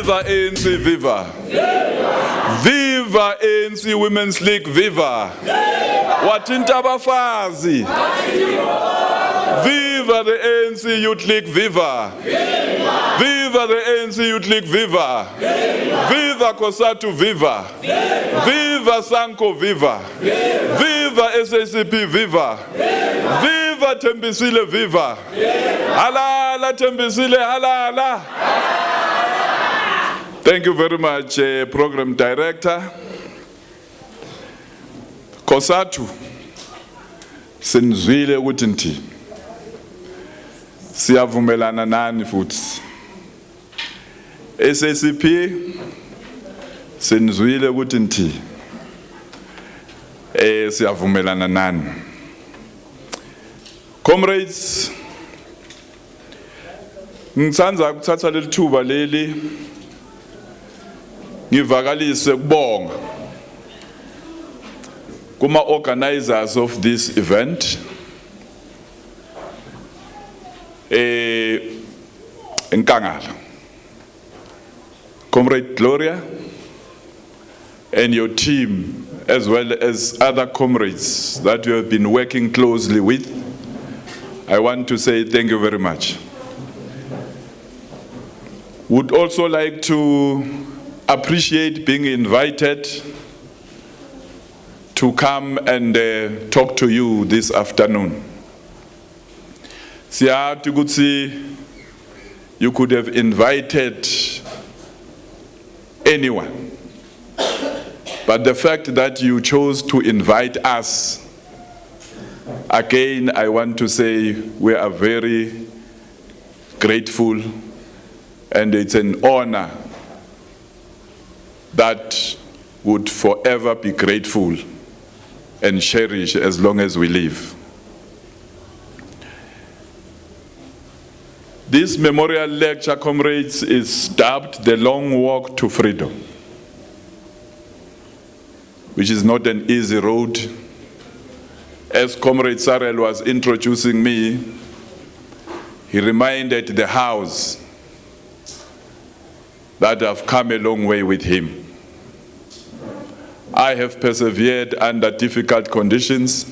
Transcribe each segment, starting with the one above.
Viva ANC, viva! Viva ANC Women's League, viva! Wathinta abafazi! Viva the ANC Youth League, viva! Viva the ANC Youth League, viva! Viva COSATU, viva! Viva SANCO, viva! Viva SACP, viva! Viva Thembisile, viva! Halala Thembisile, halala! Thank you very much, Program Director. COSATU, sinizwile ukuthi nti siyavumelana nani futhi. SACP, sinizwile ukuthi nti siyavumelana nani. Comrades, ngithanda ukuthatha leli thuba leli ngivakalise kubonga kuma organizers of this event, eNkangala, Comrade Gloria and your team, as well as other comrades that you have been working closely with. I want to say thank you very much. Would also like to appreciate being invited to come and talk to you this afternoon. Siyathi ukuthi you could have invited anyone, but the fact that you chose to invite us, again, I want to say we are very grateful, and it's an honor that would forever be grateful and cherish as long as we live. This memorial lecture, comrades, is dubbed The Long Walk to Freedom, which is not an easy road. As Comrade Sarel was introducing me, he reminded the House that I've come a long way with him. I have persevered under difficult conditions,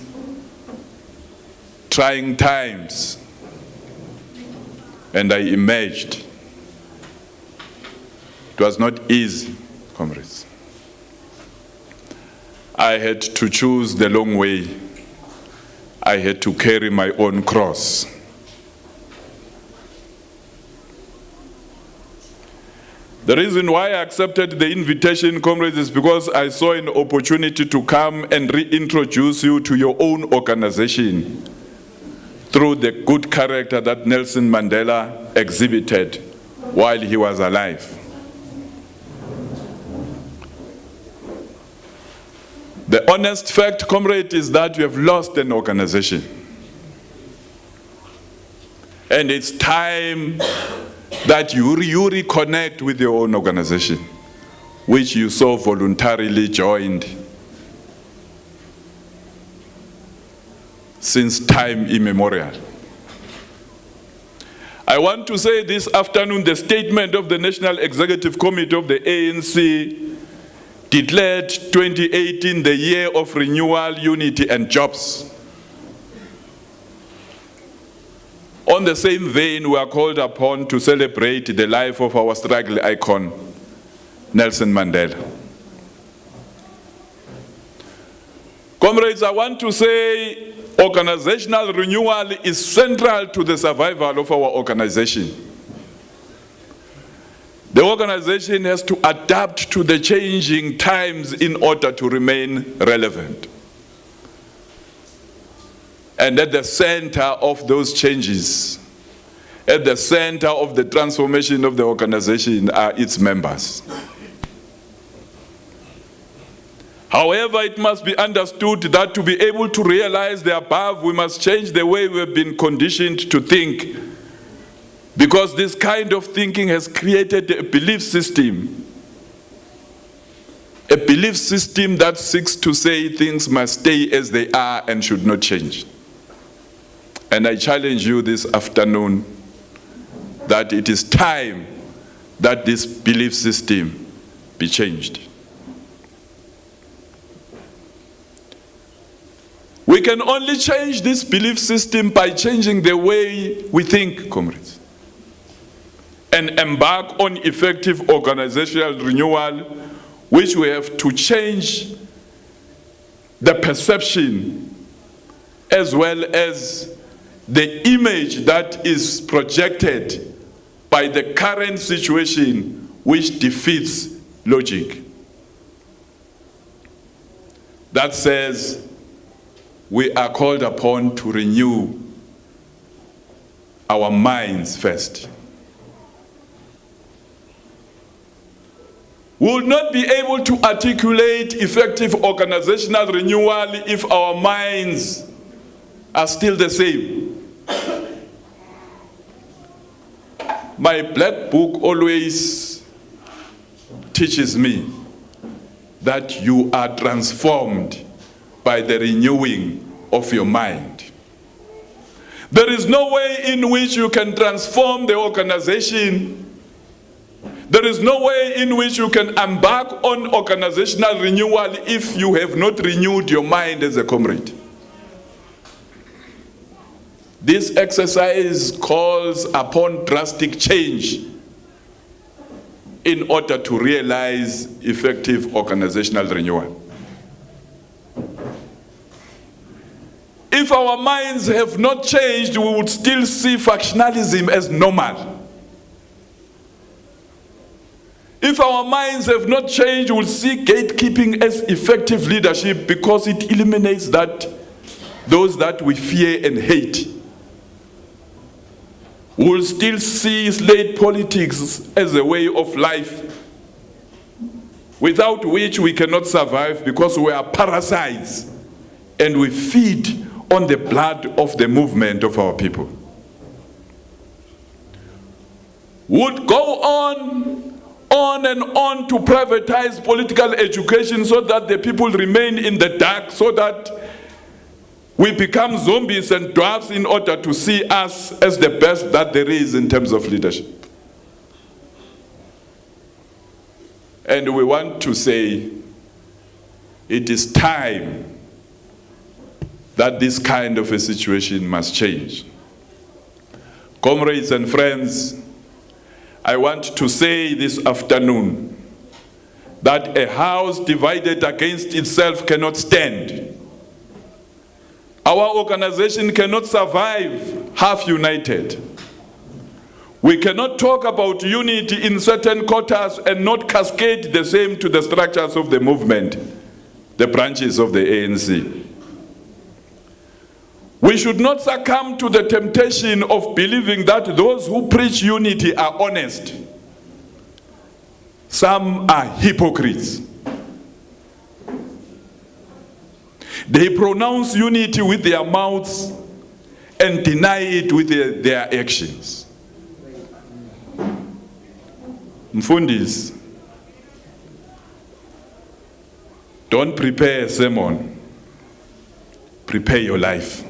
trying times, and I emerged. It was not easy, comrades. I had to choose the long way. I had to carry my own cross. The reason why I accepted the invitation, comrades, is because I saw an opportunity to come and reintroduce you to your own organization through the good character that Nelson Mandela exhibited while he was alive. The honest fact, comrade, is that you have lost an organization. And it's time that you reconnect with your own organization, which you so voluntarily joined since time immemorial. I want to say this afternoon, the statement of the National Executive Committee of the ANC declared 2018 the year of renewal, unity and jobs. On the same vein, we are called upon to celebrate the life of our struggle icon, Nelson Mandela. Comrades, I want to say organizational renewal is central to the survival of our organization. The organization has to adapt to the changing times in order to remain relevant. And at the center of those changes, at the center of the transformation of the organization are its members. However, it must be understood that to be able to realize the above, we must change the way we have been conditioned to think, because this kind of thinking has created a belief system that seeks to say things must stay as they are and should not change. And I challenge you this afternoon that it is time that this belief system be changed. We can only change this belief system by changing the way we think, comrades, and embark on effective organizational renewal, which we have to change the perception as well as the image that is projected by the current situation, which defeats logic. That says we are called upon to renew our minds first. We will not be able to articulate effective organizational renewal if our minds are still the same. My black book always teaches me that you are transformed by the renewing of your mind. There is no way in which you can transform the organization. There is no way in which you can embark on organizational renewal if you have not renewed your mind as a comrade. This exercise calls upon drastic change in order to realize effective organizational renewal. If our minds have not changed, we would still see factionalism as normal. If our minds have not changed, we'll see gatekeeping as effective leadership because it eliminates those that we fear and hate. We'll still see slate politics as a way of life without which we cannot survive because we are parasites and we feed on the blood of the movement of our people. Would go on and on to privatize political education so that the people remain in the dark, so that we become zombies and dwarfs in order to see us as the best that there is in terms of leadership. And we want to say it is time that this kind of a situation must change. Comrades and friends, I want to say this afternoon that a house divided against itself cannot stand. Our organization cannot survive half united. We cannot talk about unity in certain quarters and not cascade the same to the structures of the movement, the branches of the ANC. We should not succumb to the temptation of believing that those who preach unity are honest. Some are hypocrites. They pronounce unity with their mouths and deny it with their actions. Mfundis, don't prepare a sermon, prepare your life.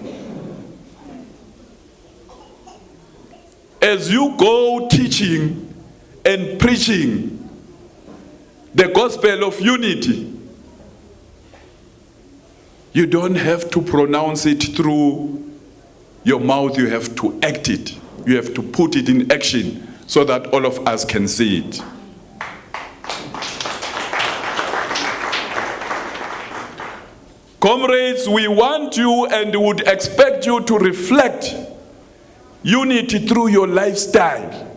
As you go teaching and preaching the gospel of unity, you don't have to pronounce it through your mouth, you have to act it. You have to put it in action so that all of us can see it. Comrades, we want you and would expect you to reflect unity through your lifestyle.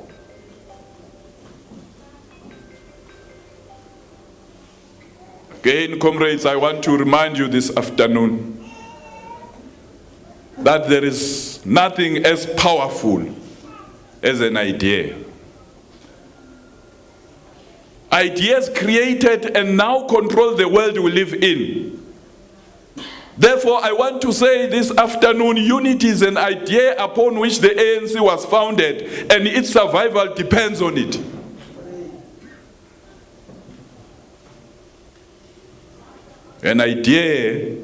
Again, comrades, I want to remind you this afternoon that there is nothing as powerful as an idea. Ideas created and now control the world we live in. Therefore, I want to say this afternoon, unity is an idea upon which the ANC was founded, and its survival depends on it. An idea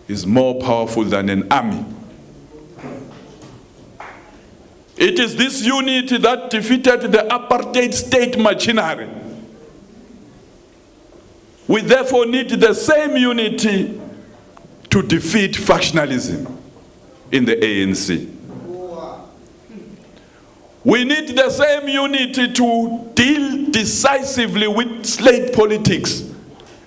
is more powerful than an army. It is this unity that defeated the apartheid state machinery. We therefore need the same unity to defeat factionalism in the ANC. We need the same unity to deal decisively with slate politics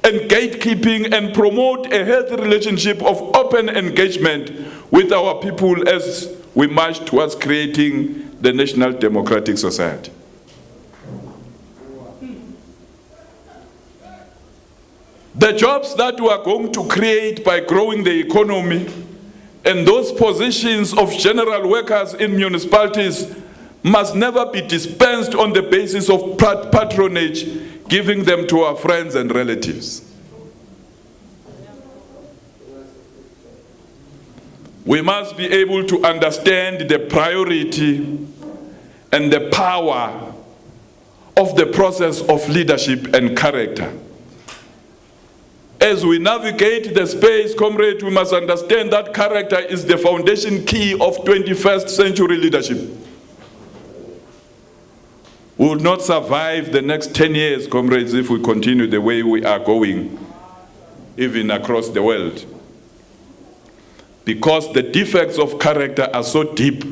and gatekeeping and promote a healthy relationship of open engagement with our people as we march towards creating the National Democratic Society. The jobs that we are going to create by growing the economy and those positions of general workers in municipalities must never be dispensed on the basis of patronage, giving them to our friends and relatives. We must be able to understand the priority and the power of the process of leadership and character. As we navigate the space, comrade, we must understand that character is the foundation key of 21st century leadership. We will not survive the next 10 years, comrades, if we continue the way we are going, even across the world. Because the defects of character are so deep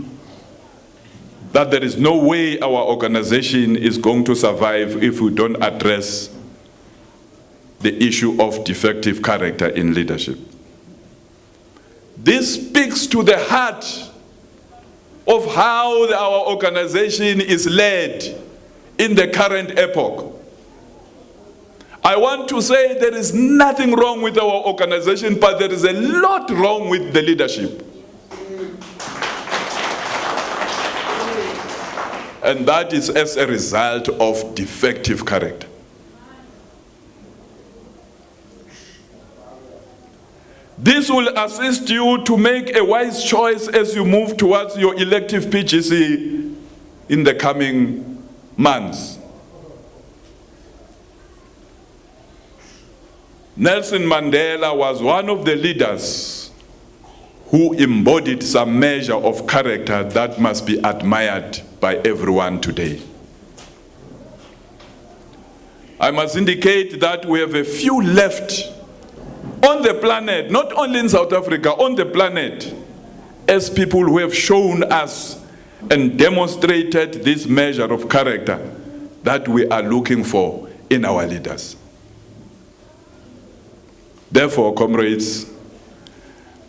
that there is no way our organization is going to survive if we don't address the issue of defective character in leadership. This speaks to the heart of how our organization is led in the current epoch. I want to say there is nothing wrong with our organization, but there is a lot wrong with the leadership. And that is as a result of defective character. This will assist you to make a wise choice as you move towards your elective PGC in the coming months. Nelson Mandela was one of the leaders who embodied some measure of character that must be admired by everyone today. I must indicate that we have a few left on the planet, not only in South Africa, on the planet, as people who have shown us and demonstrated this measure of character that we are looking for in our leaders. Therefore, comrades,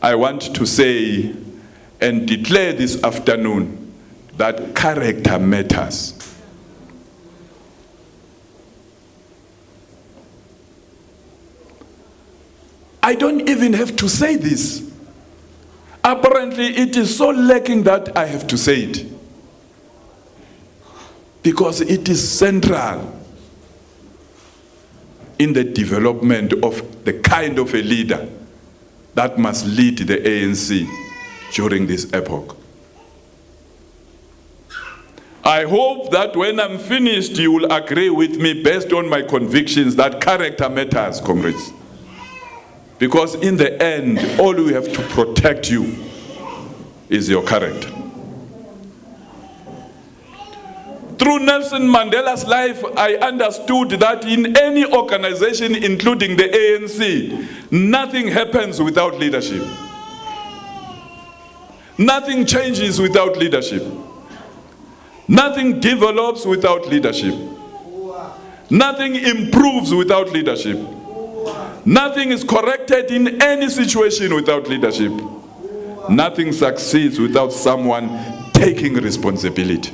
I want to say and declare this afternoon that character matters. I don't even have to say this. Apparently, it is so lacking that I have to say it. Because it is central in the development of the kind of a leader that must lead the ANC during this epoch. I hope that when I'm finished, you will agree with me based on my convictions that character matters, comrades. Because in the end, all we have to protect you is your character. Through Nelson Mandela's life, I understood that in any organization, including the ANC, nothing happens without leadership. Nothing changes without leadership. Nothing develops without leadership. Nothing improves without leadership. Nothing is corrected in any situation without leadership. Nothing succeeds without someone taking responsibility.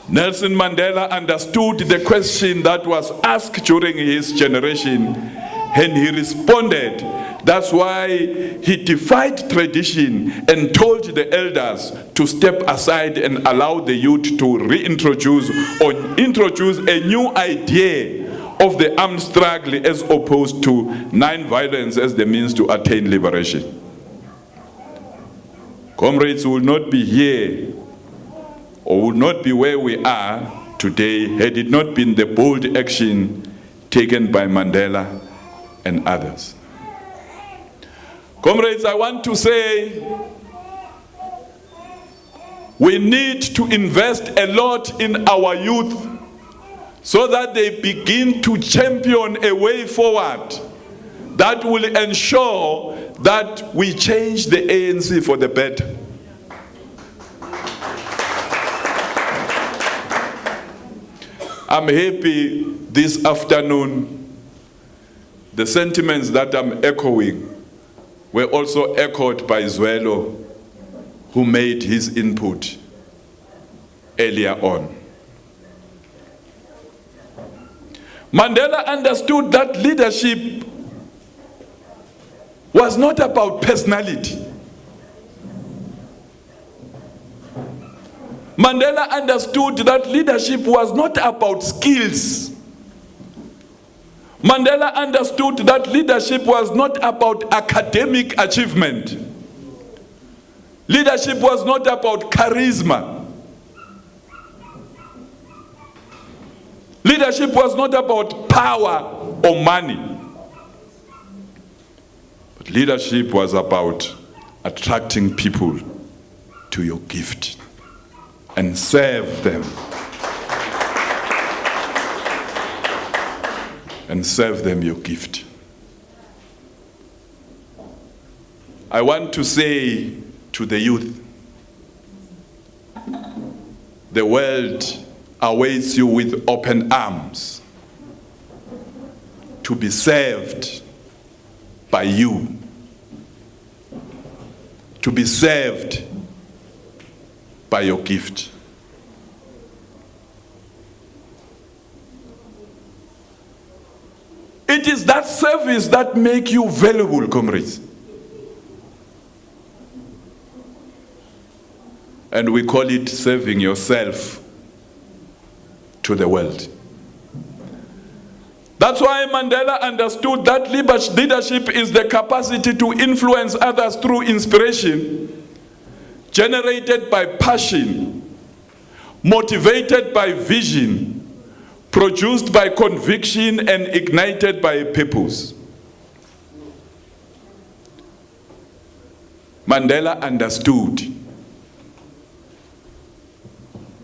Nelson Mandela understood the question that was asked during his generation, and he responded. That's why he defied tradition and told the elders to step aside and allow the youth to reintroduce or introduce a new idea of the armed struggle as opposed to non-violence as the means to attain liberation. Comrades will not be here or will not be where we are today had it not been the bold action taken by Mandela and others. Comrades, I want to say We need to invest a lot in our youth so that they begin to champion a way forward that will ensure that we change the ANC for the better. I'm happy this afternoon, the sentiments that I'm echoing were also echoed by Zwelo, who made his input earlier on. Mandela understood that leadership was not about personality. Mandela understood that leadership was not about skills. Mandela understood that leadership was not about academic achievement. Leadership was not about charisma. Leadership was not about power or money. But leadership was about attracting people to your gift and serve them. And serve them your gift. I want to say to the youth, the world awaits you with open arms to be served by you, to be served by your gift. It is that service that makes you valuable, comrades. And we call it serving yourself to the world. That's why Mandela understood that leadership is the capacity to influence others through inspiration, generated by passion, motivated by vision, produced by conviction, and ignited by purpose. Mandela understood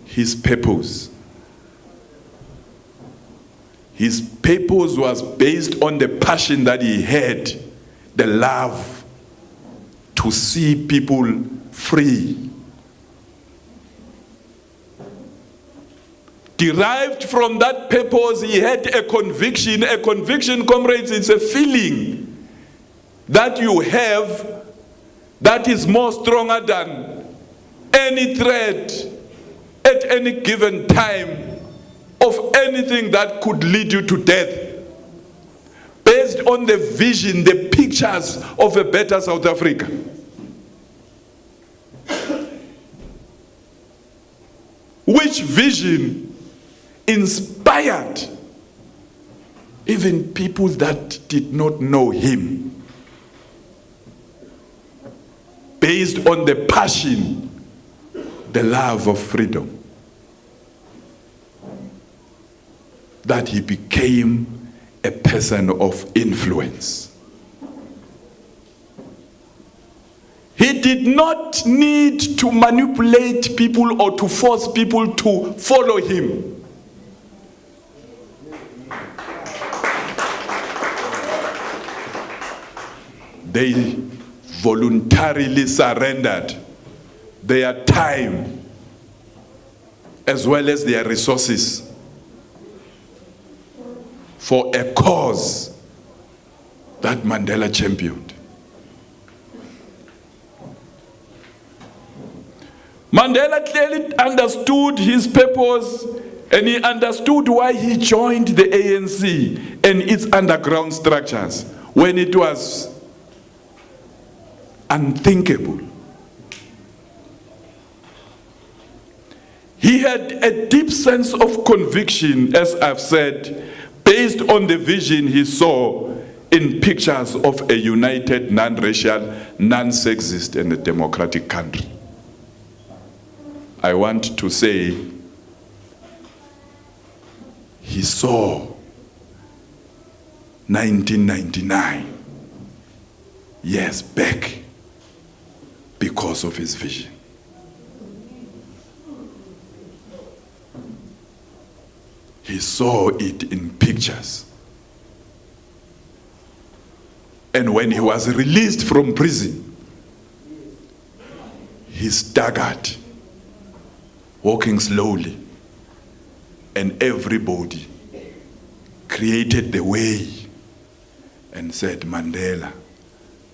his purpose. His purpose was based on the passion that he had, the love to see people free. Derived from that purpose, he had a conviction. A conviction, comrades, it's a feeling that you have that is more stronger than any threat at any given time of anything that could lead you to death, based on the vision, the pictures of a better South Africa. Which vision inspired even people that did not know him, based on the passion, the love of freedom, that he became a person of influence. He did not need to manipulate people or to force people to follow him. They voluntarily surrendered their time as well as their resources for a cause that Mandela championed. Mandela clearly understood his purpose, and he understood why he joined the ANC and its underground structures when it was unthinkable. He had a deep sense of conviction, as I've said, based on the vision he saw in pictures of a united, non-racial, non-sexist, and a democratic country. I want to say he saw 1999 years back because of his vision. saw it in pictures. And when he was released from prison, he staggered, walking slowly, and everybody created the way and said, Mandela,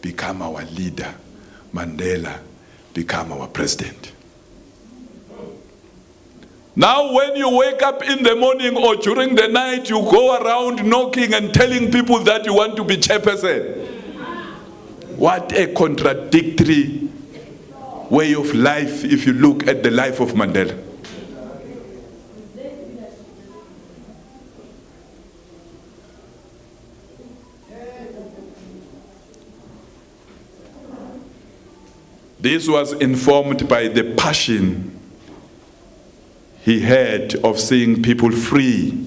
become our leader. Mandela, become our president. Now when you wake up in the morning or during the night, you go around knocking and telling people that you want to be chairperson. What a contradictory way of life if you look at the life of Mandela. This was informed by the passion he had of seeing people free.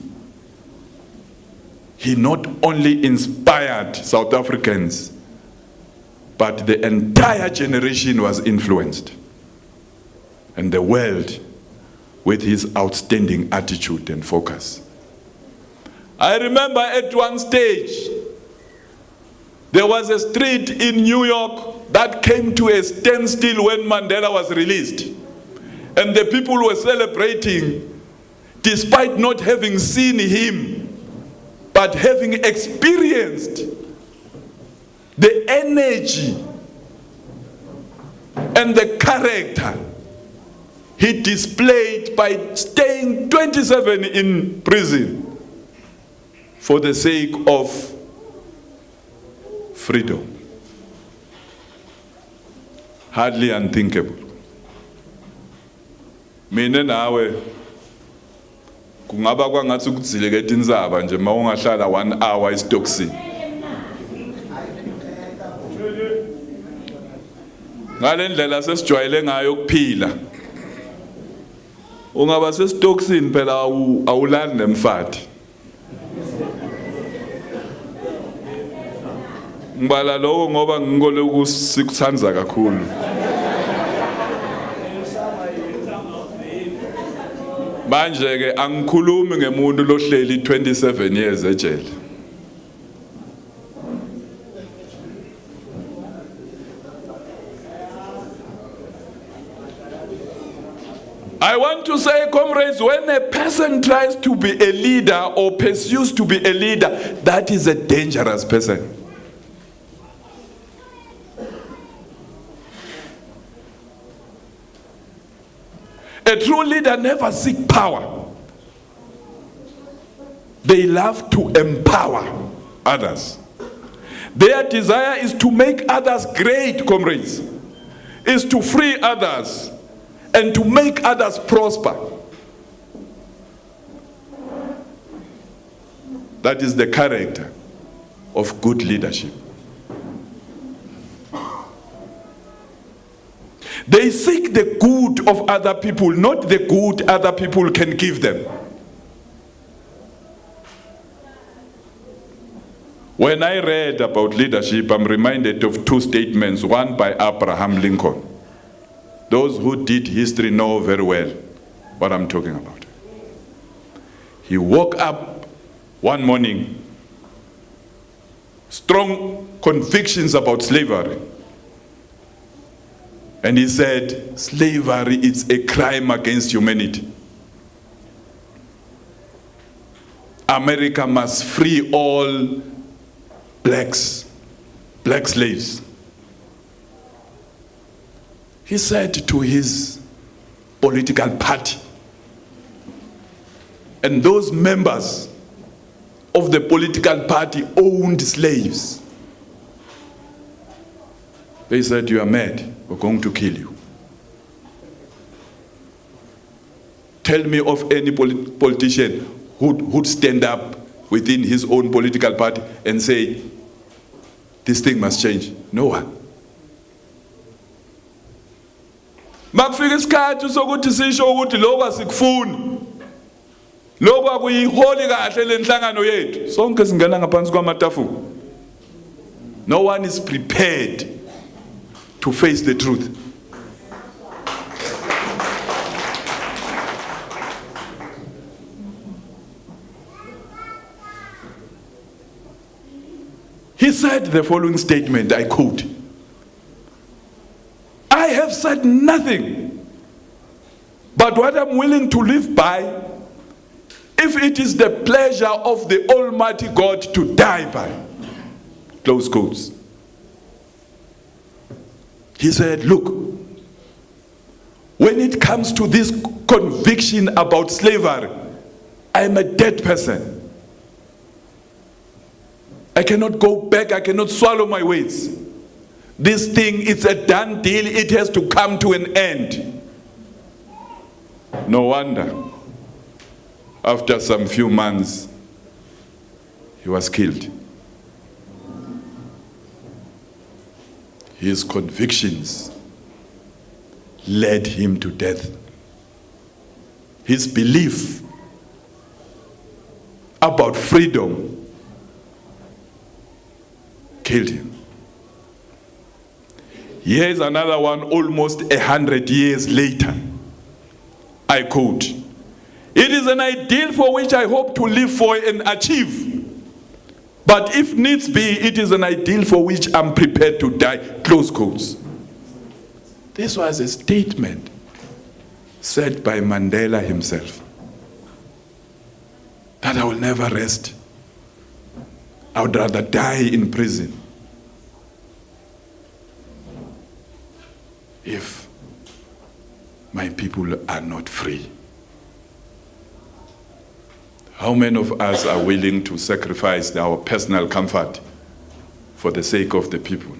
He not only inspired South Africans, but the entire generation was influenced, and the world, with his outstanding attitude and focus. I remember at one stage, there was a street in New York that came to a standstill when Mandela was released. And the people were celebrating despite not having seen him, but having experienced the energy and the character he displayed by staying 27 in prison for the sake of freedom. Hardly unthinkable. Mina nawe kungaba kwangathi ukudzilekela indzaba nje mawungahlala 1 hour esitokisini. Ngalendlela sesijwayele ngayo ukuphila. Ungaba sesitokisini phela awulani nemfathi. Ngibala lokho ngoba ngikole ukusikuthanza kakhulu. Manje ke angikhulumi ngemuntu lohleli 27 years ejele. I want to say, comrades, when a person tries to be a leader or pursues to be a leader, that is a dangerous person. A true leader never seeks power. They love to empower others. Their desire is to make others great, comrades. Is to free others and to make others prosper. That is the character of good leadership. They seek the good of other people, not the good other people can give them. When I read about leadership, I'm reminded of 2 statements, one by Abraham Lincoln. Those who did history know very well what I'm talking about. He woke up one morning, strong convictions about slavery. And he said, slavery is a crime against humanity. America must free all black slaves. He said to his political party and those members of the political party owned slaves. They said, you are mad, we're going to kill you. Tell me of any politician who'd stand up within his own political party and say, this thing must change. No one. Makufika isikhathi sokuthi sisho ukuthi lokho asikufuni. Lokho akuyiholi kahle lenhlangano yethu. Sonke singena ngaphansi kwamatafula. No one is prepared to face the truth. said the following statement, I quote, "I have said nothing but what I'm willing to live by, if it is the pleasure of the Almighty God to die by." Close quotes. He said, look, when it comes to this conviction about slavery, I'm a dead person. I cannot go back, I cannot swallow my words. This thing, it's a done deal, it has to come to an end. No wonder, after some few months, he was killed. His convictions led him to death. His belief about freedom killed him. Here's another one almost 100 years later. I quote, "It is an ideal for which I hope to live for and achieve. But if needs be, it is an ideal for which I'm prepared to die." Close quotes. This was a statement said by Mandela himself, that I will never rest. I would rather die in prison if my people are not free. How many of us are willing to sacrifice our personal comfort for the sake of the people?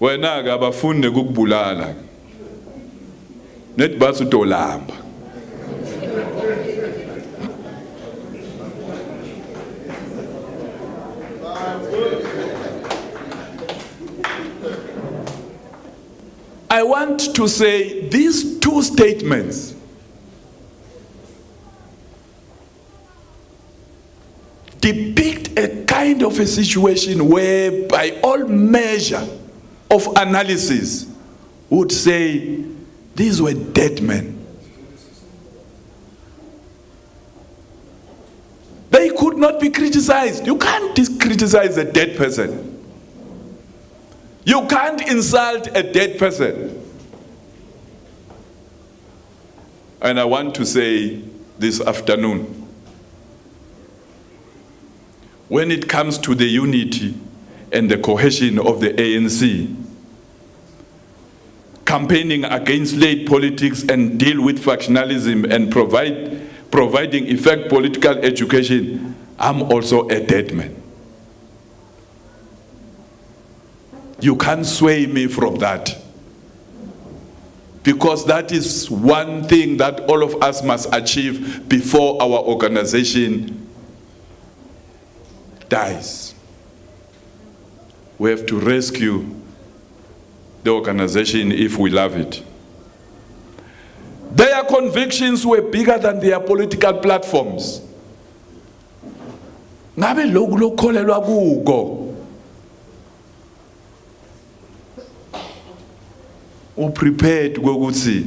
Wena ke abafundi ukubulala net bathi utolamba. I want to say these two statements depict a kind of a situation where, by all measure of analysis, would say these were dead men. They could not be criticized. You can't criticize a dead person. You can't insult a dead person. And I want to say this afternoon, when it comes to the unity and the cohesion of the ANC, campaigning against late politics and deal with factionalism and providing effective political education, I'm also a dead man. You can't sway me from that, because that is one thing that all of us must achieve before our organization dies. We have to rescue the organization if we love it. Their convictions were bigger than their political platforms. Ngabe lokhu lokholelwa kuko uprepared kokuthi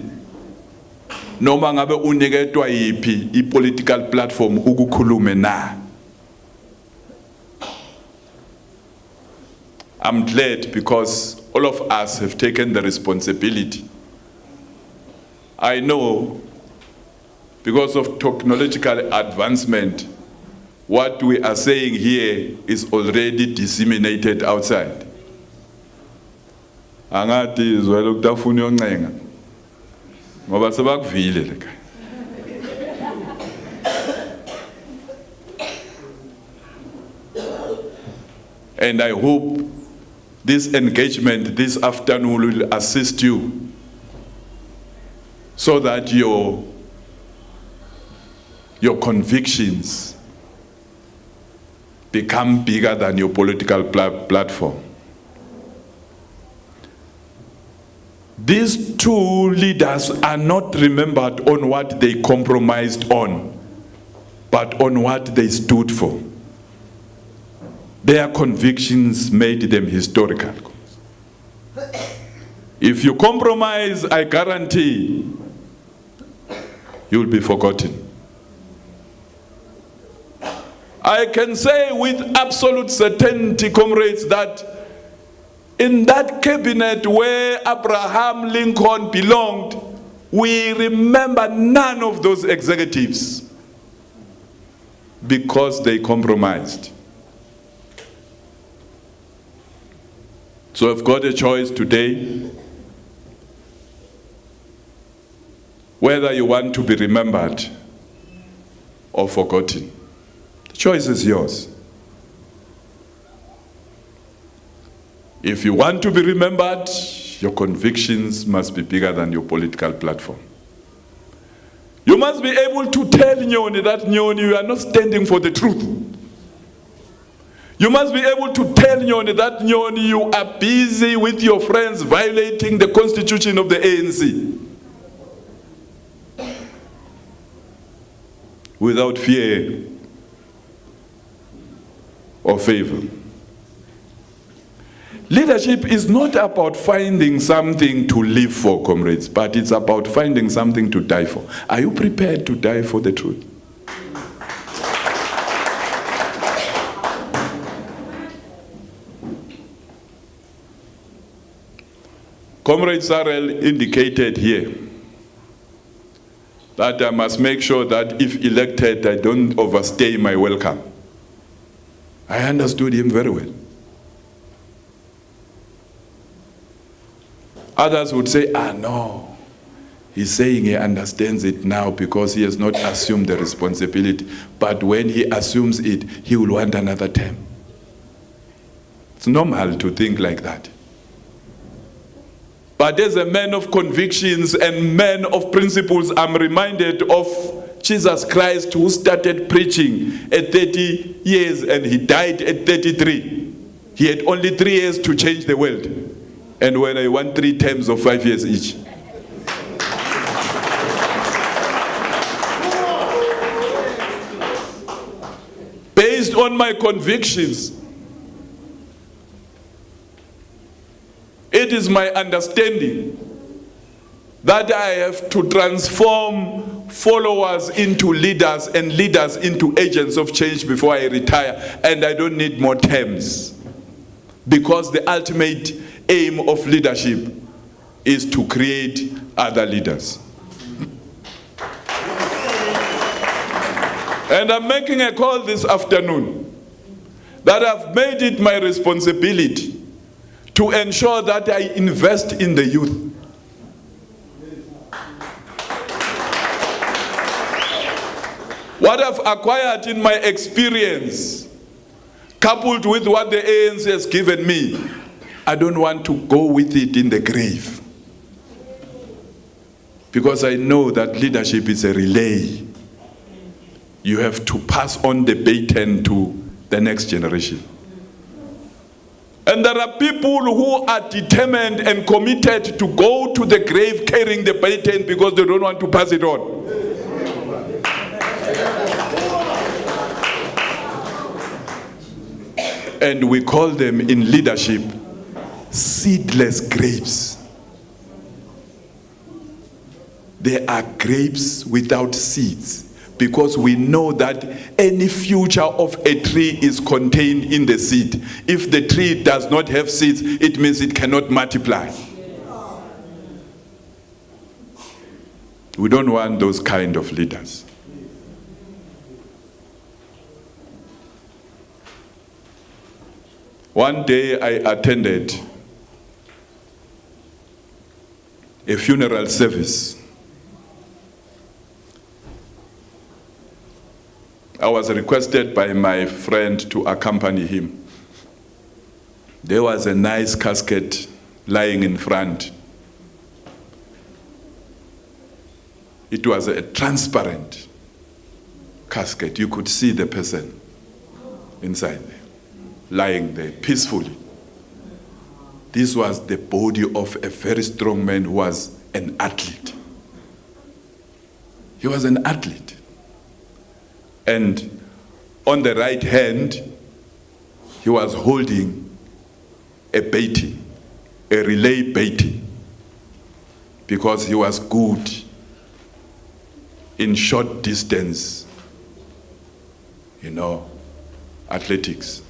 noma ngabe uniketwa yipi i-political platform ukukhulume na. I'm glad because all of us have taken the responsibility. I know because of technological advancement, what we are saying here is already disseminated outside. Angathi izwele ukutafuna uyoncenga ngoba sebakuvile leka. And I hope this engagement this afternoon will assist you so that your convictions become bigger than your political platform. These two leaders are not remembered on what they compromised on, but on what they stood for. Their convictions made them historical. If you compromise, I guarantee you'll be forgotten. I can say with absolute certainty, comrades, that in that cabinet where Abraham Lincoln belonged, we remember none of those executives because they compromised. So I've got a choice today whether you want to be remembered or forgotten. The choice is yours. If you want to be remembered, your convictions must be bigger than your political platform. You must be able to tell Nyoni that, Nyoni, you are not standing for the truth. You must be able to tell Nyoni that, Nyoni, you are busy with your friends violating the constitution of the ANC. Without fear or favor. Leadership is not about finding something to live for, comrades, but it's about finding something to die for. Are you prepared to die for the truth? Comrade Sarel indicated here that I must make sure that if elected, I don't overstay my welcome. I understood him very well. Others would say, no, he's saying he understands it now because he has not assumed the responsibility. But when he assumes it, he will want another term. It's normal to think like that. But as a man of convictions and man of principles, I'm reminded of Jesus Christ, who started preaching at 30 years and he died at 33. He had only 3 years to change the world. And when I want 3 terms of 5 years each. Based on my convictions, it is my understanding that I have to transform followers into leaders and leaders into agents of change before I retire, and I don't need more terms. Because the ultimate aim of leadership is to create other leaders. And I'm making a call this afternoon that I've made it my responsibility to ensure that I invest in the youth. What I've acquired in my experience, coupled with what the ANC has given me, I don't want to go with it in the grave. Because I know that leadership is a relay. You have to pass on the baton to the next generation. And there are people who are determined and committed to go to the grave carrying the baton because they don't want to pass it on. And we call them in leadership seedless grapes. They are grapes without seeds. Because we know that any future of a tree is contained in the seed. If the tree does not have seeds, it means it cannot multiply. We don't want those kind of leaders. One day I attended a funeral service. I was requested by my friend to accompany him. There was a nice casket lying in front. It was a transparent casket. You could see the person inside there, lying there peacefully. This was the body of a very strong man who was an athlete. He was an athlete. And on the right hand, he was holding a baton, a relay baton, because he was good in short distance, athletics.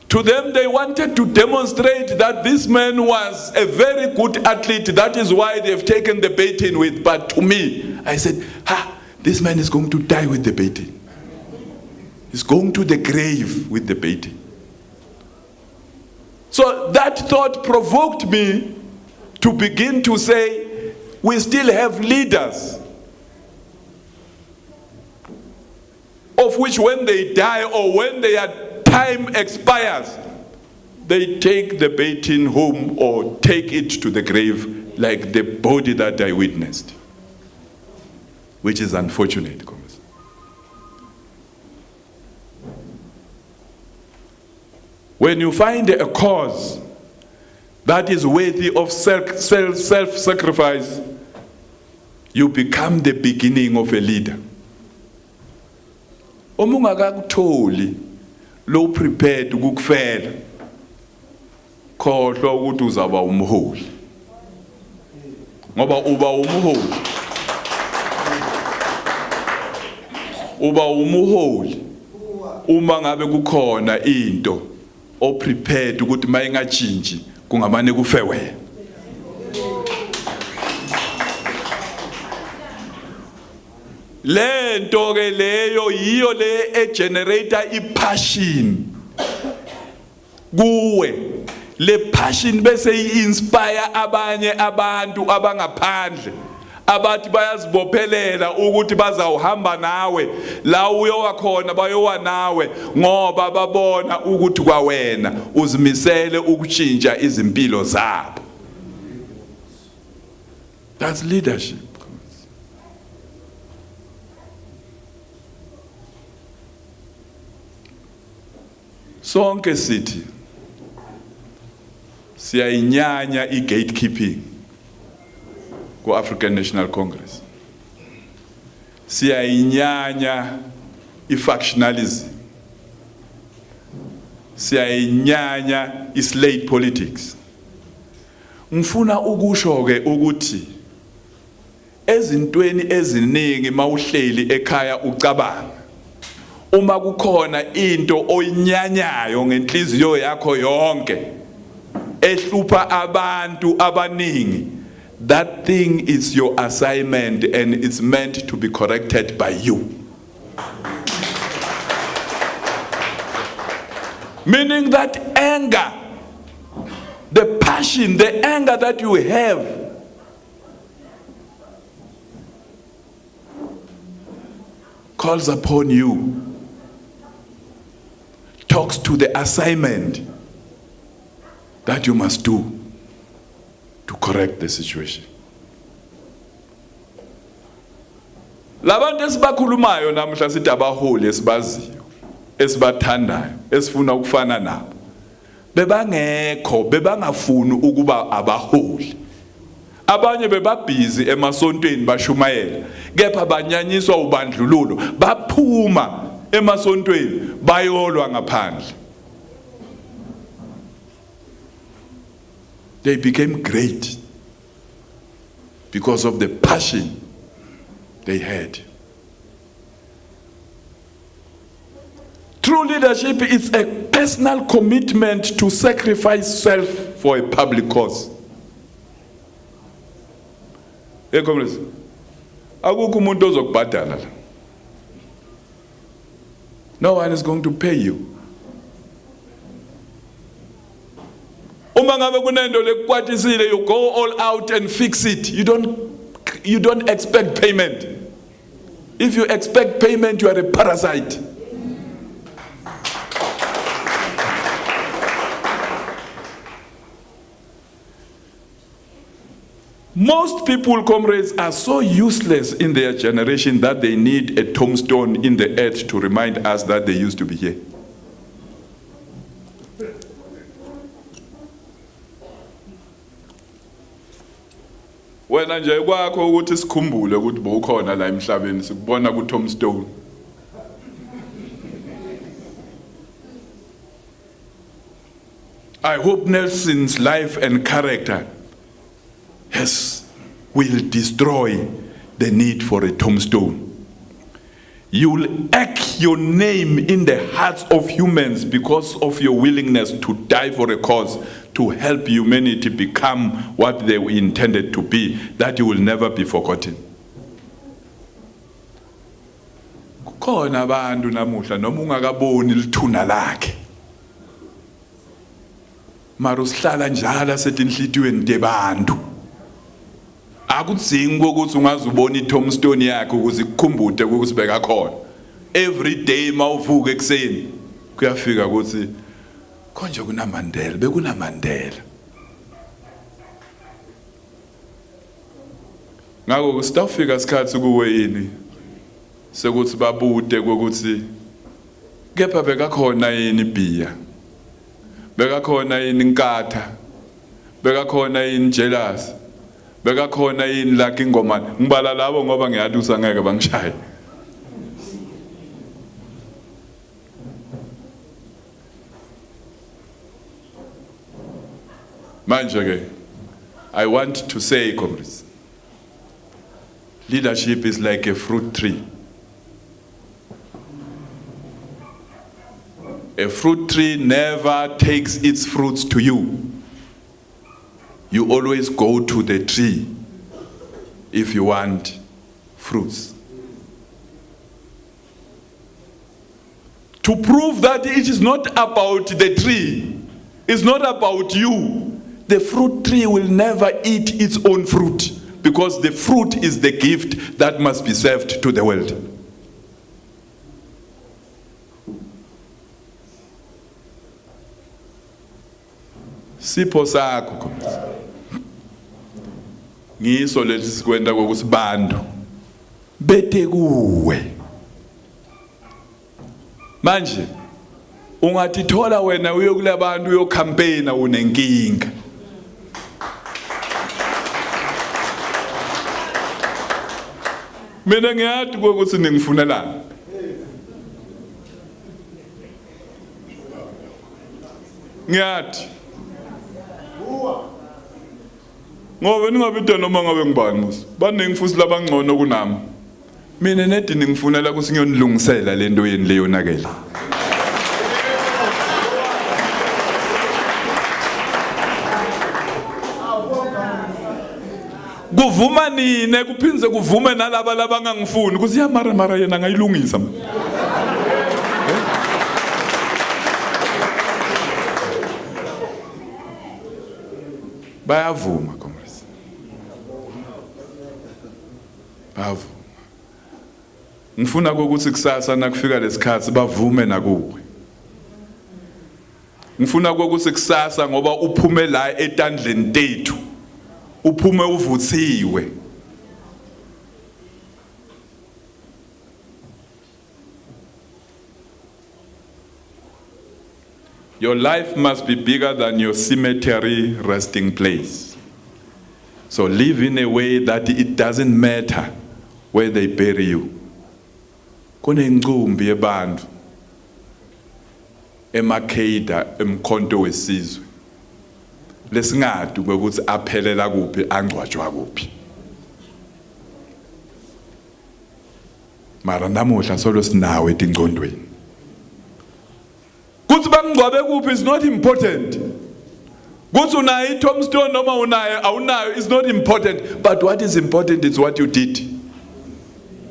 To them, they wanted to demonstrate that this man was a very good athlete. That is why they've taken the baton with. But to me, I said, this man is going to die with the baton. He's going to the grave with the baton. So that thought provoked me to begin to say, we still have leaders of which when they die or when their time expires, they take the baton home or take it to the grave like the body that I witnessed, which is unfortunate. When you find a cause that is worthy of self-sacrifice, you become the beginning of a leader. Uma ungakakutholi lo prepared ukufela, khohlwa ukuthi uzaba umholi. Ngoba uba umholi. Uba umuholi uma ngabe kukhona into o prepared ukuthi mayingajinji kungamane kufe wena. Le nto ke leyo yiyo le generator passion kuwe. Le passion bese inspire abanye abantu abangaphandle abathi bayazibophelela ukuthi bazawuhamba nawe la uyowakhona bayowa nawe ngoba babona ukuthi kwawena uzimisele ukutshintsha izimpilo zabo. That's leadership. Sonke sithi siyayinyanya i-gatekeeping ku-African National Congress. Siyayinyanya i-factionalism. Siyayinyanya i-slate politics. Ngifuna ukusho ke ukuthi ezintweni eziningi mawuhleli ekhaya ucabanga, uma kukhona into oyinyanyayo ngenhliziyo yakho yonke ehlupha abantu abaningi, that thing is your assignment and it's meant to be corrected by you. Meaning that anger, the passion, the anger that you have calls upon you, talks to the assignment that you must do to correct the situation. Labantu esibakhulumayo namhla sithi abaholi esibaziyo, esibathandayo, esifuna ukufana nabo, bebangekho, bebangafuni ukuba abaholi. Abanye bebabhizi emasontweni bashumayela, kepha banyanyiswa ubandlululo, baphuma emasontweni bayolwa ngaphandle. They became great because of the passion they had. True leadership is a personal commitment to sacrifice self for a public cause. Hey, comrades, akukho umuntu ozokubhadala. No one is going to pay you. Uma ngabe kunento lekukwatisile, you go all out and fix it. You don't expect payment. If you expect payment, you are a parasite. Most people, comrades, are so useless in their generation that they need a tombstone in the earth to remind us that they used to be here. Wena nje kwakho ukuthi sikhumbule ukuthi bowukhona la emhlabeni sikubona ku tombstone. I hope Nelson's life and character will destroy the need for a tombstone. You will act your name in the hearts of humans because of your willingness to die for a cause, to help humanity become what they were intended to be, that you will never be forgotten. Kukhona abantu namuhla noma ungakaboni lithuna lakhe, mara usihlala njalo setinhlitiyweni tebantu. Akudzingi ukuthi ungazubona iTombstone yakhe ukuze ikukhumbule ukuthi beka khona. Every day mawuvuka ekseni kuyafika ukuthi konje kunaMandela, bekunaMandela. Ngakho kusitafika isikhathi kuwe yini sekuthi babude ukuthi kepha beka khona yini ibhiya, beka khona yini inkatha, beka khona yini jealous, beka khona yini lakhe ingomane. Ngibala labo ngoba ngiyathi usangeke bangishaye. Manje ke, I want to say, comrades, leadership is like a fruit tree. A fruit tree never takes its fruits to you. You always go to the tree if you want fruits. To prove that it is not about the tree, it's not about you, the fruit tree will never eat its own fruit, because the fruit is the gift that must be served to the world. Sipho sakho ngiso lesi sikwenda kokuthi bantu bete kuwe. Manje ungathi thola wena uyokula bantu uyocampaigna unenkinga. Mina ngiyathi ukuthi ningifunelani. Ngiyathi ngoba ningabidwa noma ngabe ngibani musa baningi futhi labangcono kunami. Mina nedi ningifunela ukuthi ngiyonilungisela lento yeni leyo nakele. Kuvuma nini kuphinze kuvume nalaba labangangifuni ukuthi ya mara yena ngayilungisa. Bayavuma comrades. Bayavuma. Ngifuna ukuthi kusasa nakufika lesikhathi bavume nakuwe. Ngifuna ukuthi kusasa ngoba uphume la etandleni tethu, uphume uvuthiwe. Your life must be bigger than your cemetery resting place. So live in a way that it doesn't matter where they bury you. Kunengcumbi yebantu eMakheda emkhonto wesizwe lesingadi ukuthi aphelela kuphi angcwatshwa kuphi. Mara namuhla solo sinawe etingcondweni. Kuthi bangcwabe kuphi is not important. Kuthi unayo iTombstone noma unayo awunayo is not important, but what is important is what you did.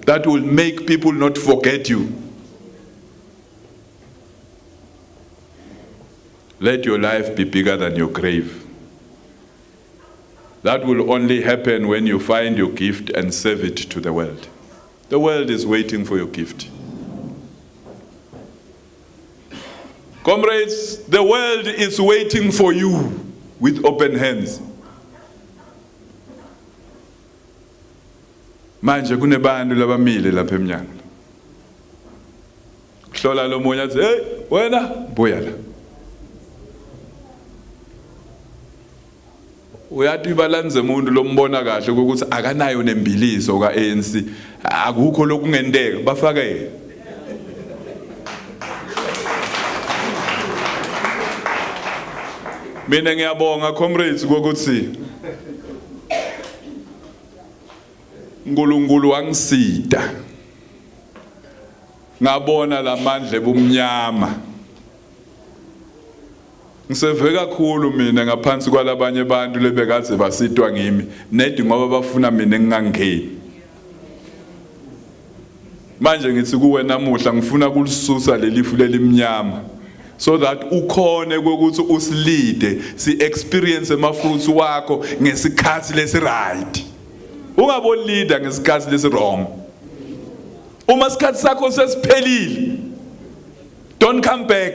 That will make people not forget you. Let your life be bigger than your grave. That will only happen when you find your gift and serve it to the world. The world is waiting for your gift. Comrades, the world is waiting for you with open hands. Manje kunebantu labamile lapha emnyango. Kuhlola lo munye athi, "Hey, wena buya la." Uyathi balanze umuntu lombona kahle ukuthi akanayo nembiliso kaANC, akukho lokungendeka bafake. Mina ngiyabonga comrades ukuthi uNkulunkulu wangisida ngabona lamandla ebumnyama. Ngiseve kakhulu mina ngaphansi kwalabanye abantu lebekaze basitwa ngimi nedi ngoba bafuna mina ngingangeni. Manje ngithi kuwe namuhla ngifuna kulisusa lelifu lelimnyama so that ukhone ukuthi usilide si experience amafruits wakho ngesikhathi lesi right. Ungaboni leader ngesikhathi lesi wrong. Uma isikhathi sakho sesiphelile, don't come back.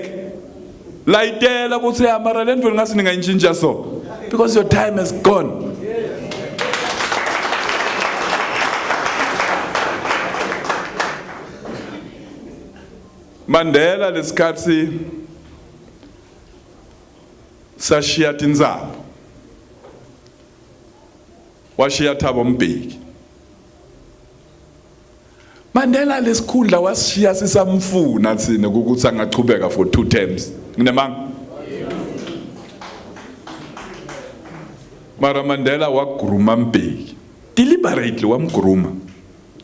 Layitela ukuthi amara lento ngasi ningayintshintsha so because your time has gone. Mandela lesikhathi sashiya tindzaba washiya Thabo Mbeki. Mandela lesikhundla washiya sisamfuna thina ukuthi angachubeka for 2 terms. Nginemanga mara Mandela waguruma Mbeki deliberately wamguruma.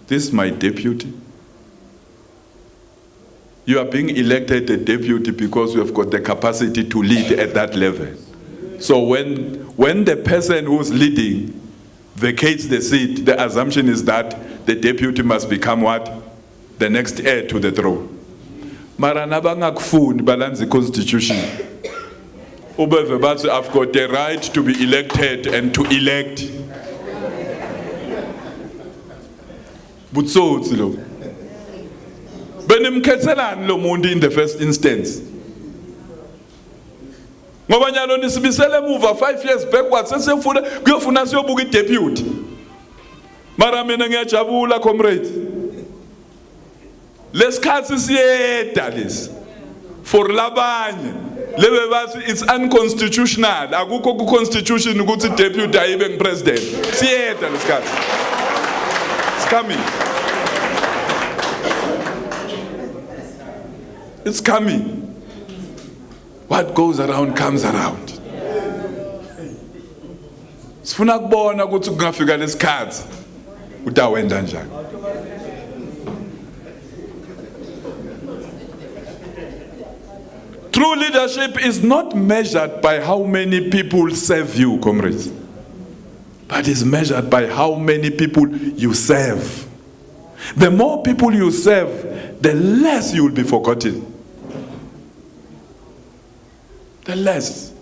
This is my deputy. You are being elected a deputy because you have got the capacity to lead at that level. So when the person who's leading vacates the seat, the assumption is that the deputy must become what? The next heir to the throne. Mara nabangakufuni balance the constitution. Ubeve bathi I've got the right to be elected and to elect. Butsotsi lo. Benimkhethelani lo muntu in the first instance. Ngoba nyalo nisibisele emuva 5 years backwards sesefuna kuyofuna siyobuka ideputy. Mara mina ngiyajabula comrades. Lesikhathi siyeda lesi. For labanye lebe bathi it's unconstitutional. Akukho ku constitution ukuthi deputy ayibe ngipresident. Siyeda lesikhathi. It's coming. It's coming. What goes around comes around. Sifuna kubona ukuthi kungafika lesikhathi utawenda njani. True leadership is not measured by how many people serve you, comrades, but is measured by how many people you serve. The more people you serve, the less you will be forgotten. The less.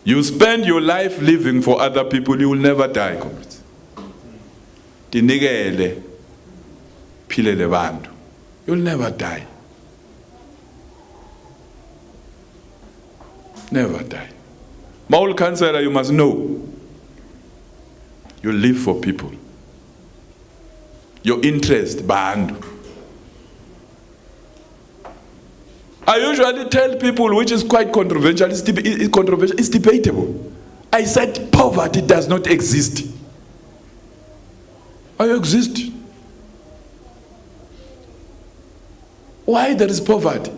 You spend your life living for other people, you will never die, comrades. Tinigele, philele bantu. You'll never die. Never die. Maul Councillor, you must know, you live for people. Your interest, bandu. I usually tell people, which is quite controversial, it's debatable. I said poverty does not exist. I exist. Why there is poverty?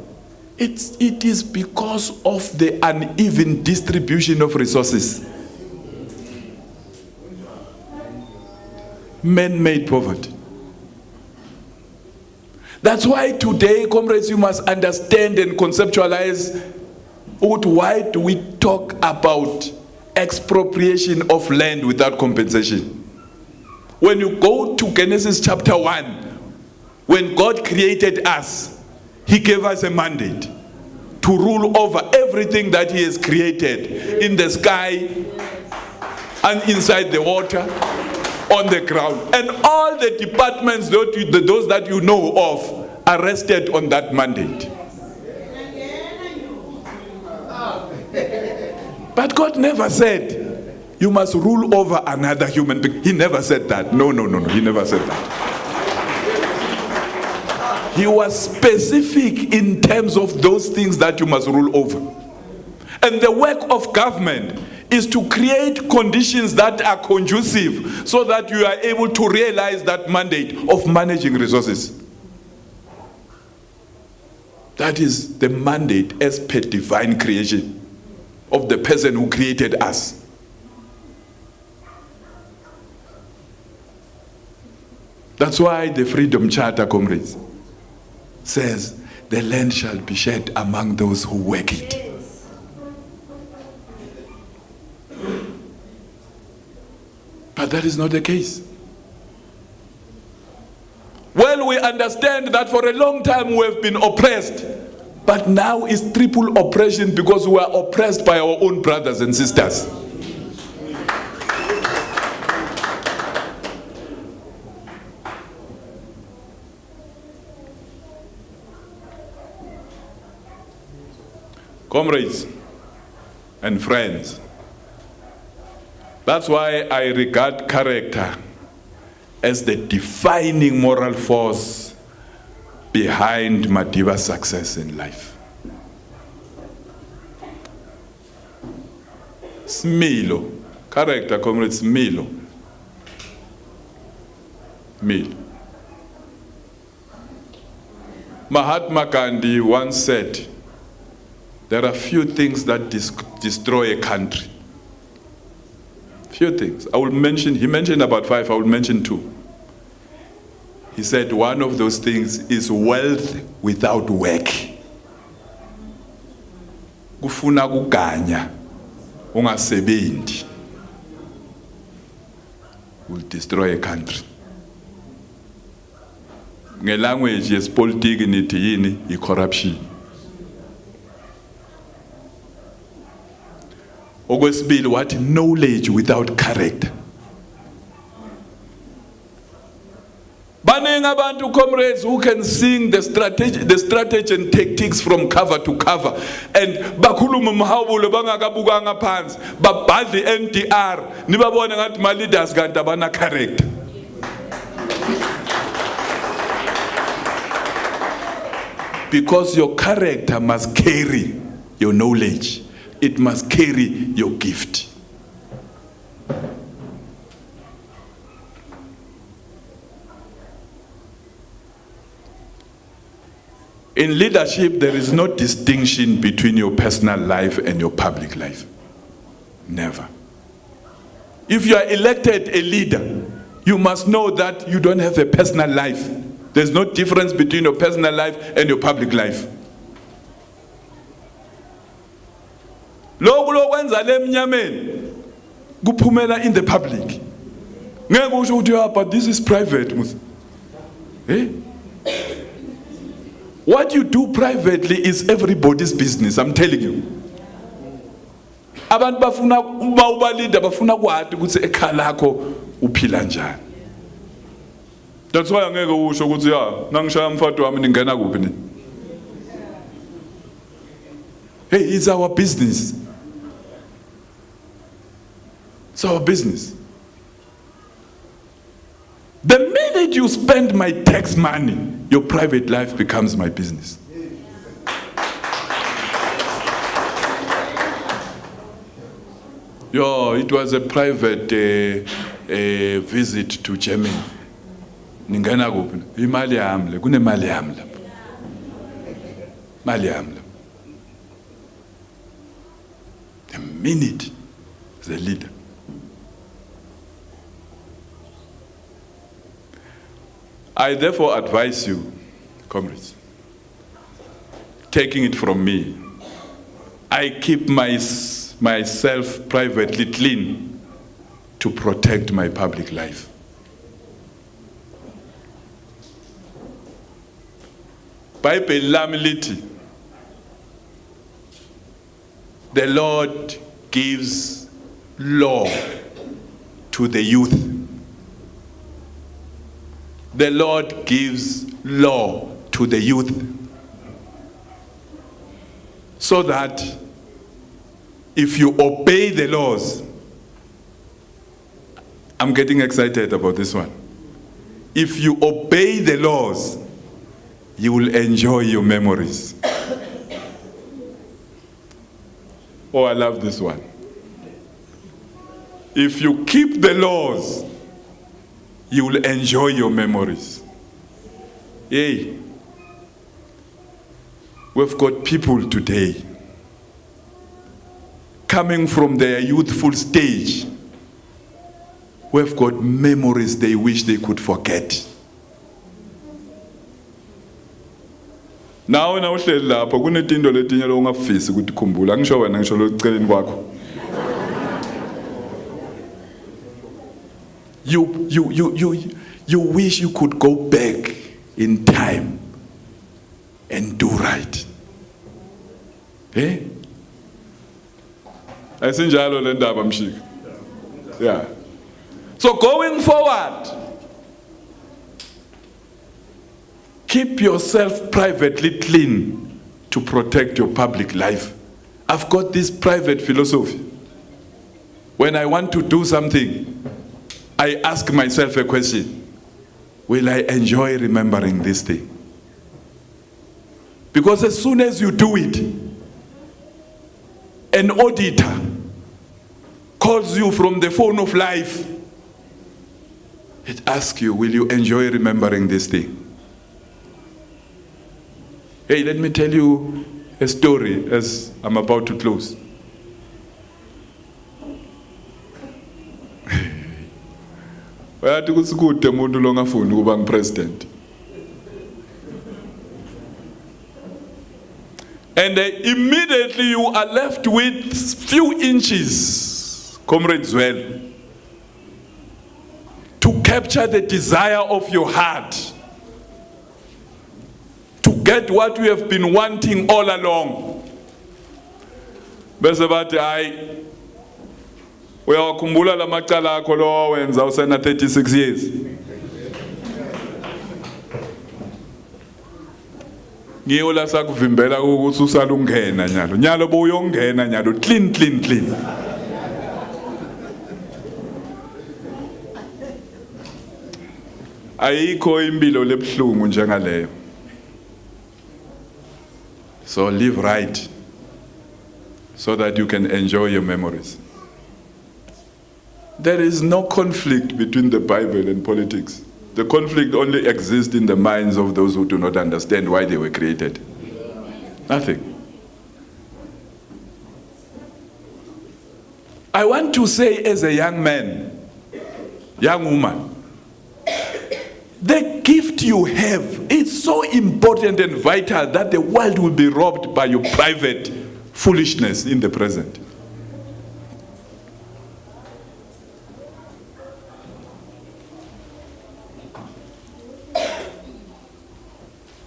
It is because of the uneven distribution of resources. Man-made poverty. That's why today, comrades, you must understand and conceptualize why do we talk about expropriation of land without compensation. When you go to Genesis chapter 1, when God created us, He gave us a mandate to rule over everything that He has created in the sky and inside the water, on the ground. And all the departments, those that you know of, are rested on that mandate. But God never said, you must rule over another human being. He never said that. No, He never said that. He was specific in terms of those things that you must rule over. And the work of government is to create conditions that are conducive so that you are able to realize that mandate of managing resources. That is the mandate as per divine creation of the person who created us. That's why the Freedom Charter, comrades, says the land shall be shared among those who work it. But that is not the case. Well, we understand that for a long time we have been oppressed, but now it's triple oppression because we are oppressed by our own brothers and sisters. Comrades and friends, that's why I regard character as the defining moral force behind Madiba's success in life. Smilo, character, comrades, Smilo. Mahatma Gandhi once said, there are few things that destroy a country. Few things. He mentioned about 5, I will mention 2. He said one of those things is wealth without work. Kufuna kuganya, ungasebenzi, will destroy a country. Ngelanguage yesipolitiki nithi yini? I-corruption. Okwesibili, what? Knowledge without character. Baningi abantu, comrades, who can sing the strategy and tactics from cover to cover, and bakhuluma mhawulo bangakabukanga phansi, babhadle NDR, nibabone ngathi ma leaders kanti abana character. Because your character must carry your knowledge. It must carry your gift. In leadership, there is no distinction between your personal life and your public life. Never. If you are elected a leader, you must know that you don't have a personal life. There's no difference between your personal life and your public life. Lokwenza lemnyameni kuphumela in the public. Ngeke usho ukuthi but this is private. Eh? What you do privately is everybody's business, I'm telling you. Abantu bafuna uba leader bafuna kwathi ukuthi ekhaya lakho uphila njani. That's why angeke usho ukuthi nangishaya umfati wami ningena kuphi ni. Hey, it's our business. It's our business. The minute you spend my tax money, your private life becomes my business. It was a private visit to Germany. Ningena kuphi? Imali yami le, kunemali yami lapha. Mali yami lapha. The minute the leader. I therefore advise you, comrades, taking it from me, I keep myself privately clean to protect my public life. Bible lami lithi, the Lord gives law to the youth. The Lord gives law to the youth so that if you obey the laws, I'm getting excited about this one. If you obey the laws, you will enjoy your memories. Oh, I love this one. If you keep the laws, you will enjoy your memories. Hey, we've got people today coming from their youthful stage. We've got memories they wish they could forget. Nawe na uhleli lapho kunetinto letinye lo ungafisi ukuthi khumbula ngisho wena ngisho lo eceleni kwakho. You wish you could go back in time and do right. Eh? Ayisinjalo le ndaba mshika. Yeah. So going forward, keep yourself privately clean to protect your public life. I've got this private philosophy. When I want to do something, I ask myself a question. Will I enjoy remembering this thing? Because as soon as you do it, an auditor calls you from the phone of life. It asks you, will you enjoy remembering this thing? Hey, let me tell you a story as I'm about to close. Bayathi kusikude umuntu lo ngafuni ukuba ngipresident. And immediately you are left with few inches, comrades, well, to capture the desire of your heart, to get what you have been wanting all along. Bese bathi hayi uyawakhumbula lamacala akho lo wenza usena 36 years. Ngiyo la sakuvimbela ukuthi usalungena nyalo. Nyalo buyongena nyalo clean. Ayikho impilo lebhlungu njengaleyo. So live right so that you can enjoy your memories. There is no conflict between the Bible and politics. The conflict only exists in the minds of those who do not understand why they were created. Nothing. I want to say as a young man, young woman, the gift you have, it's so important and vital that the world will be robbed by your private foolishness in the present.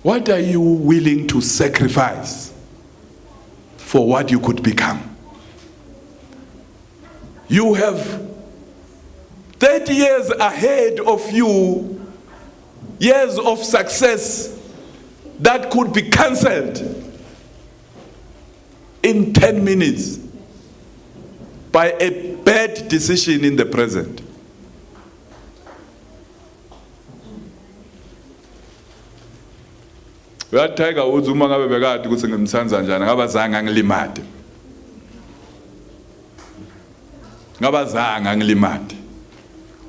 What are you willing to sacrifice for what you could become? You have 30 years ahead of you, years of success that could be cancelled in 10 minutes by a bad decision in the present. Uyathiga uthi uma ngabe bekade ukuthi ngimthanza njani ngabazange ngilimade. Ngabazange ngilimade.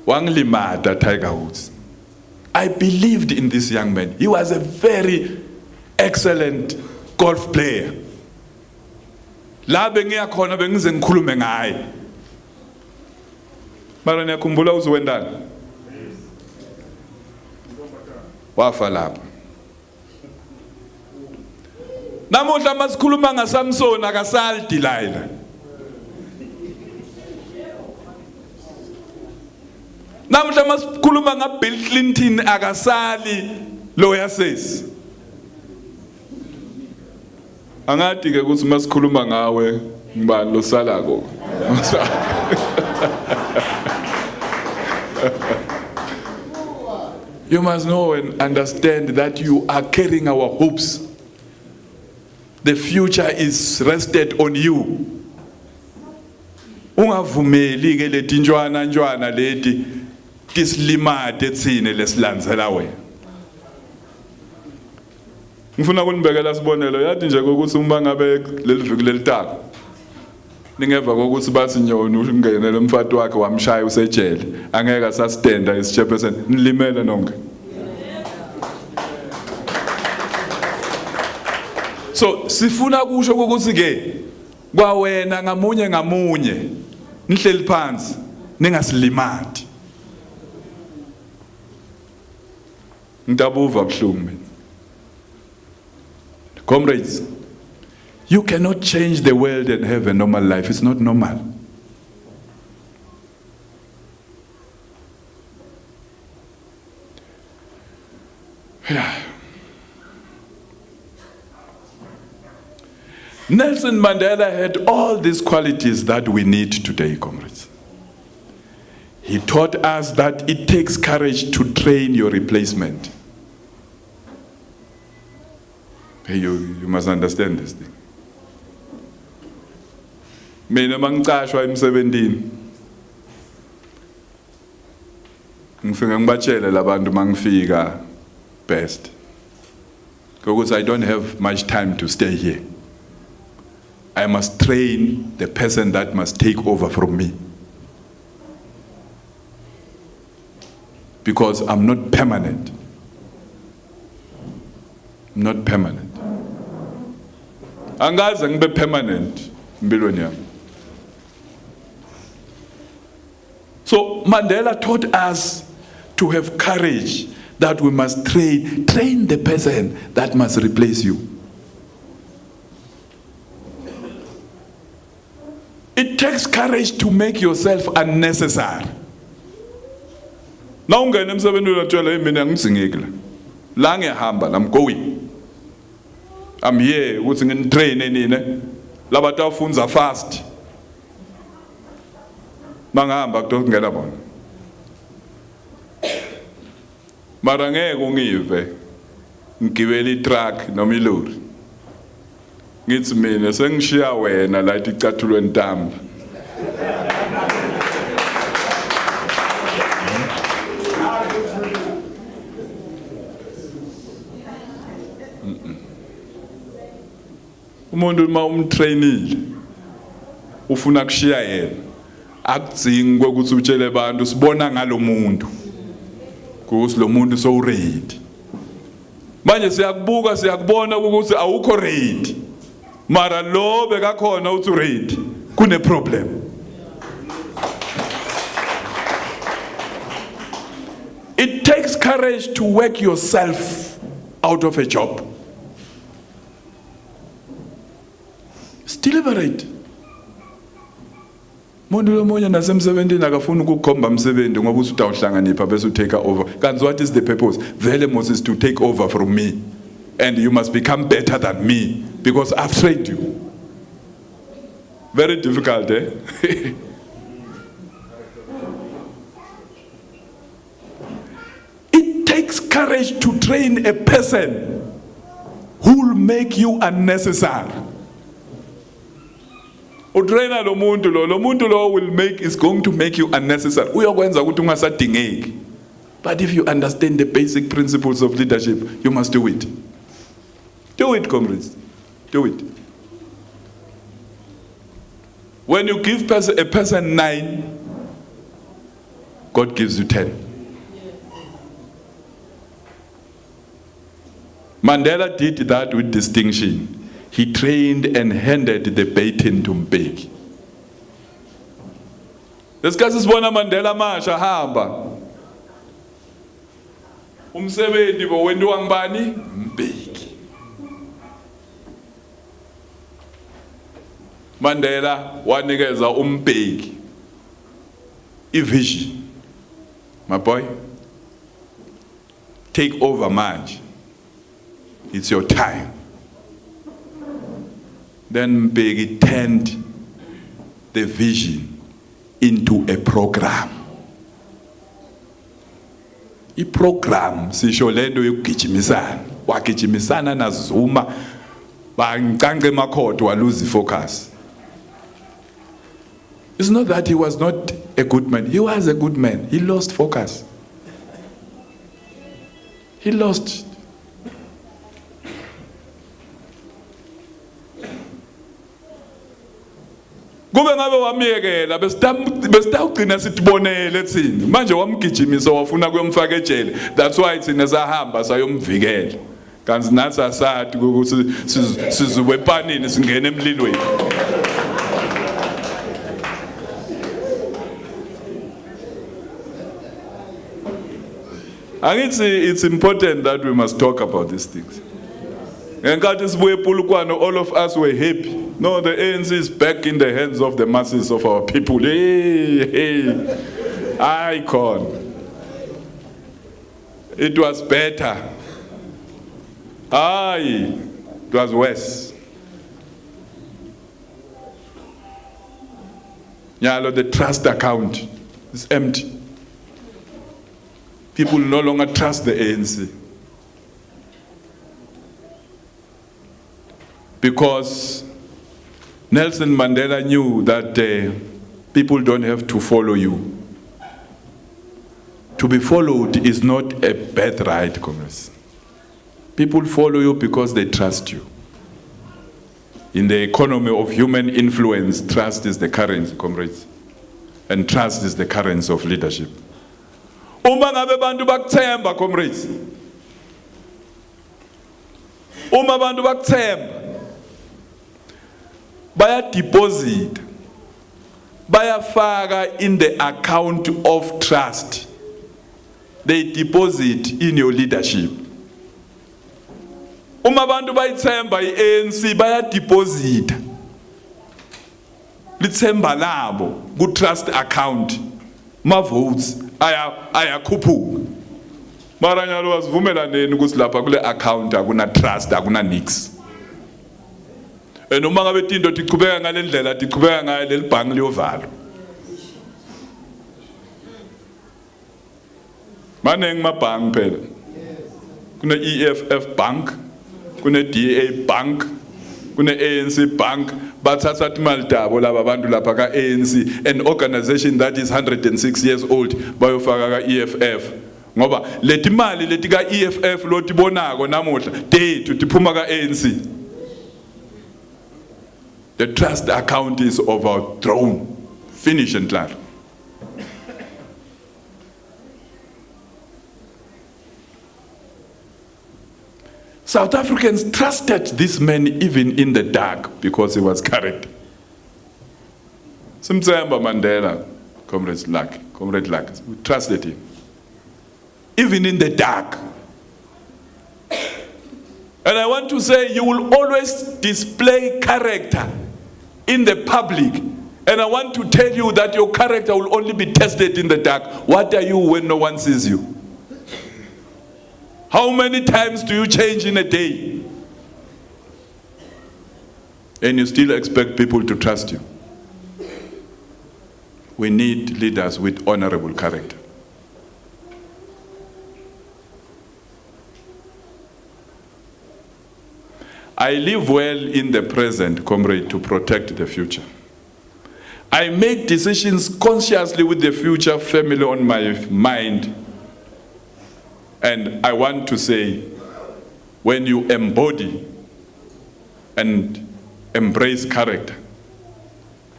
Wangilimada Tiger Woods. I believed in this young man. He was a very excellent golf player. La bengiya khona bengize ngikhulume ngaye. Mara ngiyakhumbula uziwendana. Wafa lapha. Namuhla masikhuluma ngaSamson akasali Delilah. Namuhla masikhuluma ngaBill Clinton akasali lawyer says. Angathi ke ukuthi masikhuluma ngawe ngibani lo salako. You must know and understand that you are carrying our hopes. The future is rested on you. Ungavumeli ke letinjwana njwana leti tislimade tsine lesilandzela wena. Ngifuna ukunibekela sibonelo yathi nje ukuthi uma ngabe leli viki lelitaka ningeva ukuthi bathi Nyoni ungenele umfati wakhe wamshaya usejele angeke asastenda isichairperson nilimele nonke. So sifuna kusho ukuthi ke kwawena ngamunye nihleli phansi ningaslimadi. Ngidabuva buhlungu mina. Comrades, you cannot change the world and have a normal life. It's not normal. Yeah. Nelson Mandela had all these qualities that we need today, comrades. He taught us that it takes courage to train your replacement. Hey, you must understand this thing. Mina mangicashwa emsebentini ngifika ngibatshele labantu mangifika best because I don't have much time to stay here. I must train the person that must take over from me. Because I'm not permanent. I'm not permanent. Angaze ngibe permanent empilweni yami. So Mandela taught us to have courage that we must train the person that must replace you. It takes courage to make yourself unnecessary. Now ungena emsebenzini uthola mina ngizingekile. La ngiyahamba, I'm going. I'm here ukuthi nginitrain nini labantu afunza fast. Mangihamba kutokungena bona. Mara ngeke ungive ngigibela itruck noma ilori. Ngithi mina sengishiya wena la icathulo ntamba. Umuntu uma umtrainile ufuna kushiya yena akudzingi ukuthi utshele abantu sibona ngalomuntu ukuthi lo muntu so ready. Manje siyakubona ukuthi awukho ready. Mara lo bekakhona uthi ready kune problem. It takes courage to work yourself out of a job. It's deliberate. Umuntu lomunye nasemsebenzini akafuna ukukhomba umsebenzi ngoba usutawuhlanganipha bese utake over. Kanti what is the purpose? Vele Moses to take over from me. And you must become better than me because I've trained you. Very difficult, eh? It takes courage to train a person who will make you unnecessary. Utraina lo muntu lo is going to make you unnecessary. Uyokwenza ukuthi ungasadingeki. But if you understand the basic principles of leadership, you must do it. Do it, comrades. Do it. When you give a person 9, God gives you 10. Mandela did that with distinction. He trained and handed the baton to Mbeki. Lesikhathi sibona Mandela masha hamba. Umsebenzi bowenziwa ngubani? Mbeki. Mandela wanikeza uMbeki ivision. My boy, take over manje. It's your time. Then Mbeki turned the vision into a program. I-program sisho lento yokugijimisana. Wagijimisana na Zuma bancange emakhodo waluzi focus. It's not that he was not a good man. He was a good man. He lost focus. He lost. Kube ngabe wamiyekela besitawugcina sitibonele thina. Manje wamgijimisa wafuna kuyomfaka ejele. That's why thina sahamba sayomvikela. Kanti nathi asathi ukuthi sizuwe epanini singena emlilweni. I think it's important that we must talk about these things. Ngenkathi sibuye ePolokwane, all of us were happy. No, the ANC is back in the hands of the masses of our people. Hey, icon. It was better. Aye, it was worse. Nyalo, the trust account is empty. People no longer trust the ANC. Because Nelson Mandela knew that people don't have to follow you. To be followed is not a birthright, comrades. People follow you because they trust you. In the economy of human influence, trust is the currency, comrades. And trust is the currency of leadership. Uma ngabe bantu bakuthemba, comrades. Uma bantu bakuthemba, baya deposit, baya faka in the account of trust. They deposit in your leadership. Uma bantu bayithemba iANC baya deposit. Lithemba labo ku trust account. Ma votes ayakhuphuka. Mara nyalo wasivumelaneni ukuthi lapha kule account akuna trust, akuna nix. Noma ngabe into tiqhubeka ngalendlela tiqhubeka ngayo leli bhangi liyovalwa. Manengi mabhangi phela. Kune EFF bank, kune DA bank, kune ANC bank, bathatha imali dabo laba bantu lapha ka ANC, an organization that is 106 years old, bayofaka ka EFF. Ngoba leti mali leti ka EFF lo tibonako namuhla tethu tiphuma ka ANC. The trust account is overthrown. Finish and clear. South Africans trusted this man even in the dark because he was carried. Simtsemba Mandela, Comrade Luck, we trusted him. Even in the dark. And I want to say, you will always display character in the public. And I want to tell you that your character will only be tested in the dark. What are you when no one sees you? How many times do you change in a day? And you still expect people to trust you? We need leaders with honorable character. I live well in the present, comrade, to protect the future. I make decisions consciously with the future family on my mind. And I want to say, when you embody and embrace character,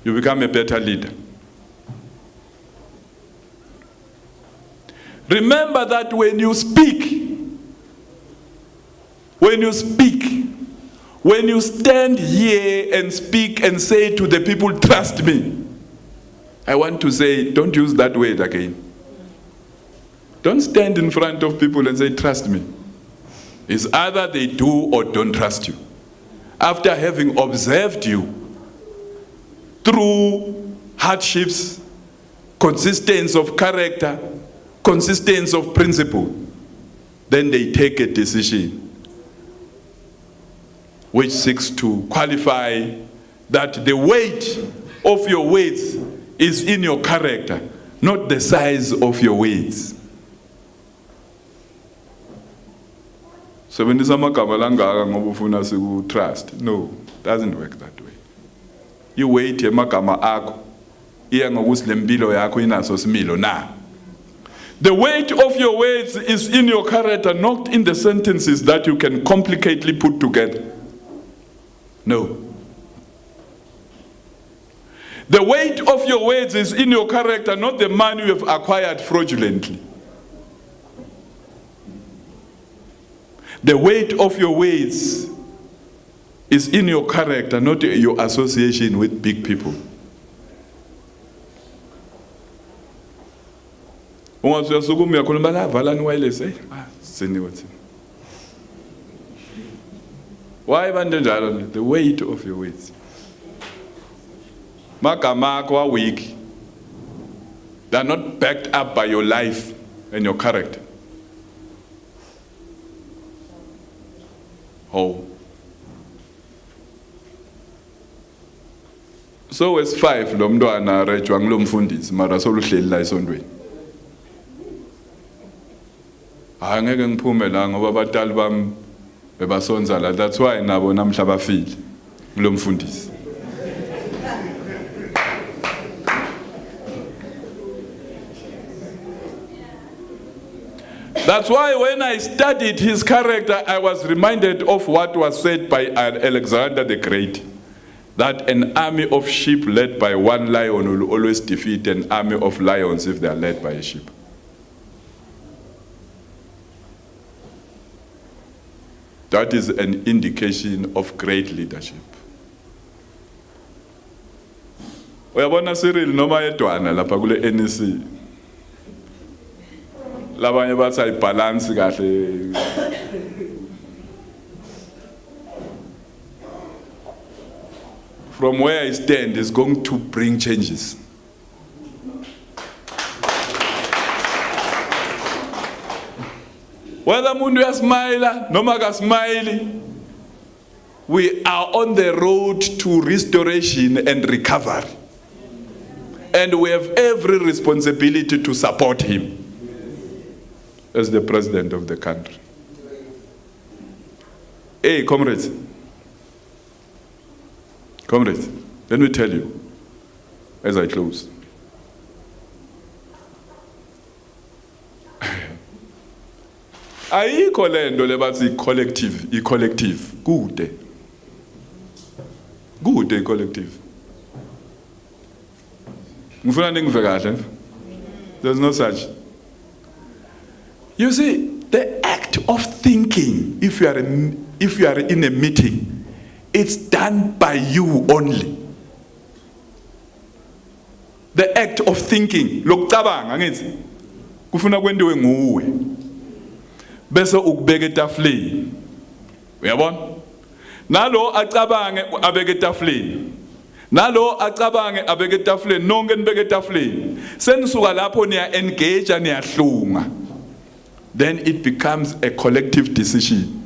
you become a better leader. Remember that when you speak, when you stand here and speak and say to the people, trust me, I want to say, don't use that word again. Don't stand in front of people and say, trust me. It's either they do or don't trust you. After having observed you through hardships, consistency of character, consistency of principle, then they take a decision which seeks to qualify that the weight of your words is in your character, not the size of your words. Sebenzisa amagama langaka ngoba ufuna siku trust. No, doesn't work that way. You wait emagama akho iya ngokuthi lempilo yakho inaso similo na. The weight of your words is in your character, not in the sentences that you can complicatedly put together. No. The weight of your words is in your character, not the money you have acquired fraudulently. The weight of your words is in your character, not your association with big people. Why bandenjalo? The weight of your words. Magama akho are weak. They are not backed up by your life and your character. Oh. So verse 5 lo mntwana arejwa ngulo mfundisi mara soluhleli la esondweni. Angeke ngiphume la ngoba abatali bami bebasonza la, that's why nabo namhla bafile kulo mfundisi. That's why when I studied his character, I was reminded of what was said by Alexander the Great, that an army of sheep led by one lion will always defeat an army of lions if they are led by a sheep. That is an indication of great leadership. Uyabona Cyril noma yedwana lapha kule NEC. Labanye bathi ayibalance kahle. From where I stand is going to bring changes. Whether umuntu uyasmile noma akasmile, we are on the road to restoration and recovery. And we have every responsibility to support him as the president of the country. Hey, comrades, let me tell you as I close. Ayikho lento lebathi collective, kude collective. Ngifuna ningive kahle. There's no such. You see, the act of thinking, if you are in a meeting, it's done by you only. The act of thinking, lokucabanga ngithi kufuna kwenziwe nguwe. Bese ukubeka etafuleni. Uyabona? Nalo acabange abeke etafuleni. Nalo acabange abeke etafuleni, nonke nibeke etafuleni. Senisuka lapho niya engage niyahlunga. Then it becomes a collective decision.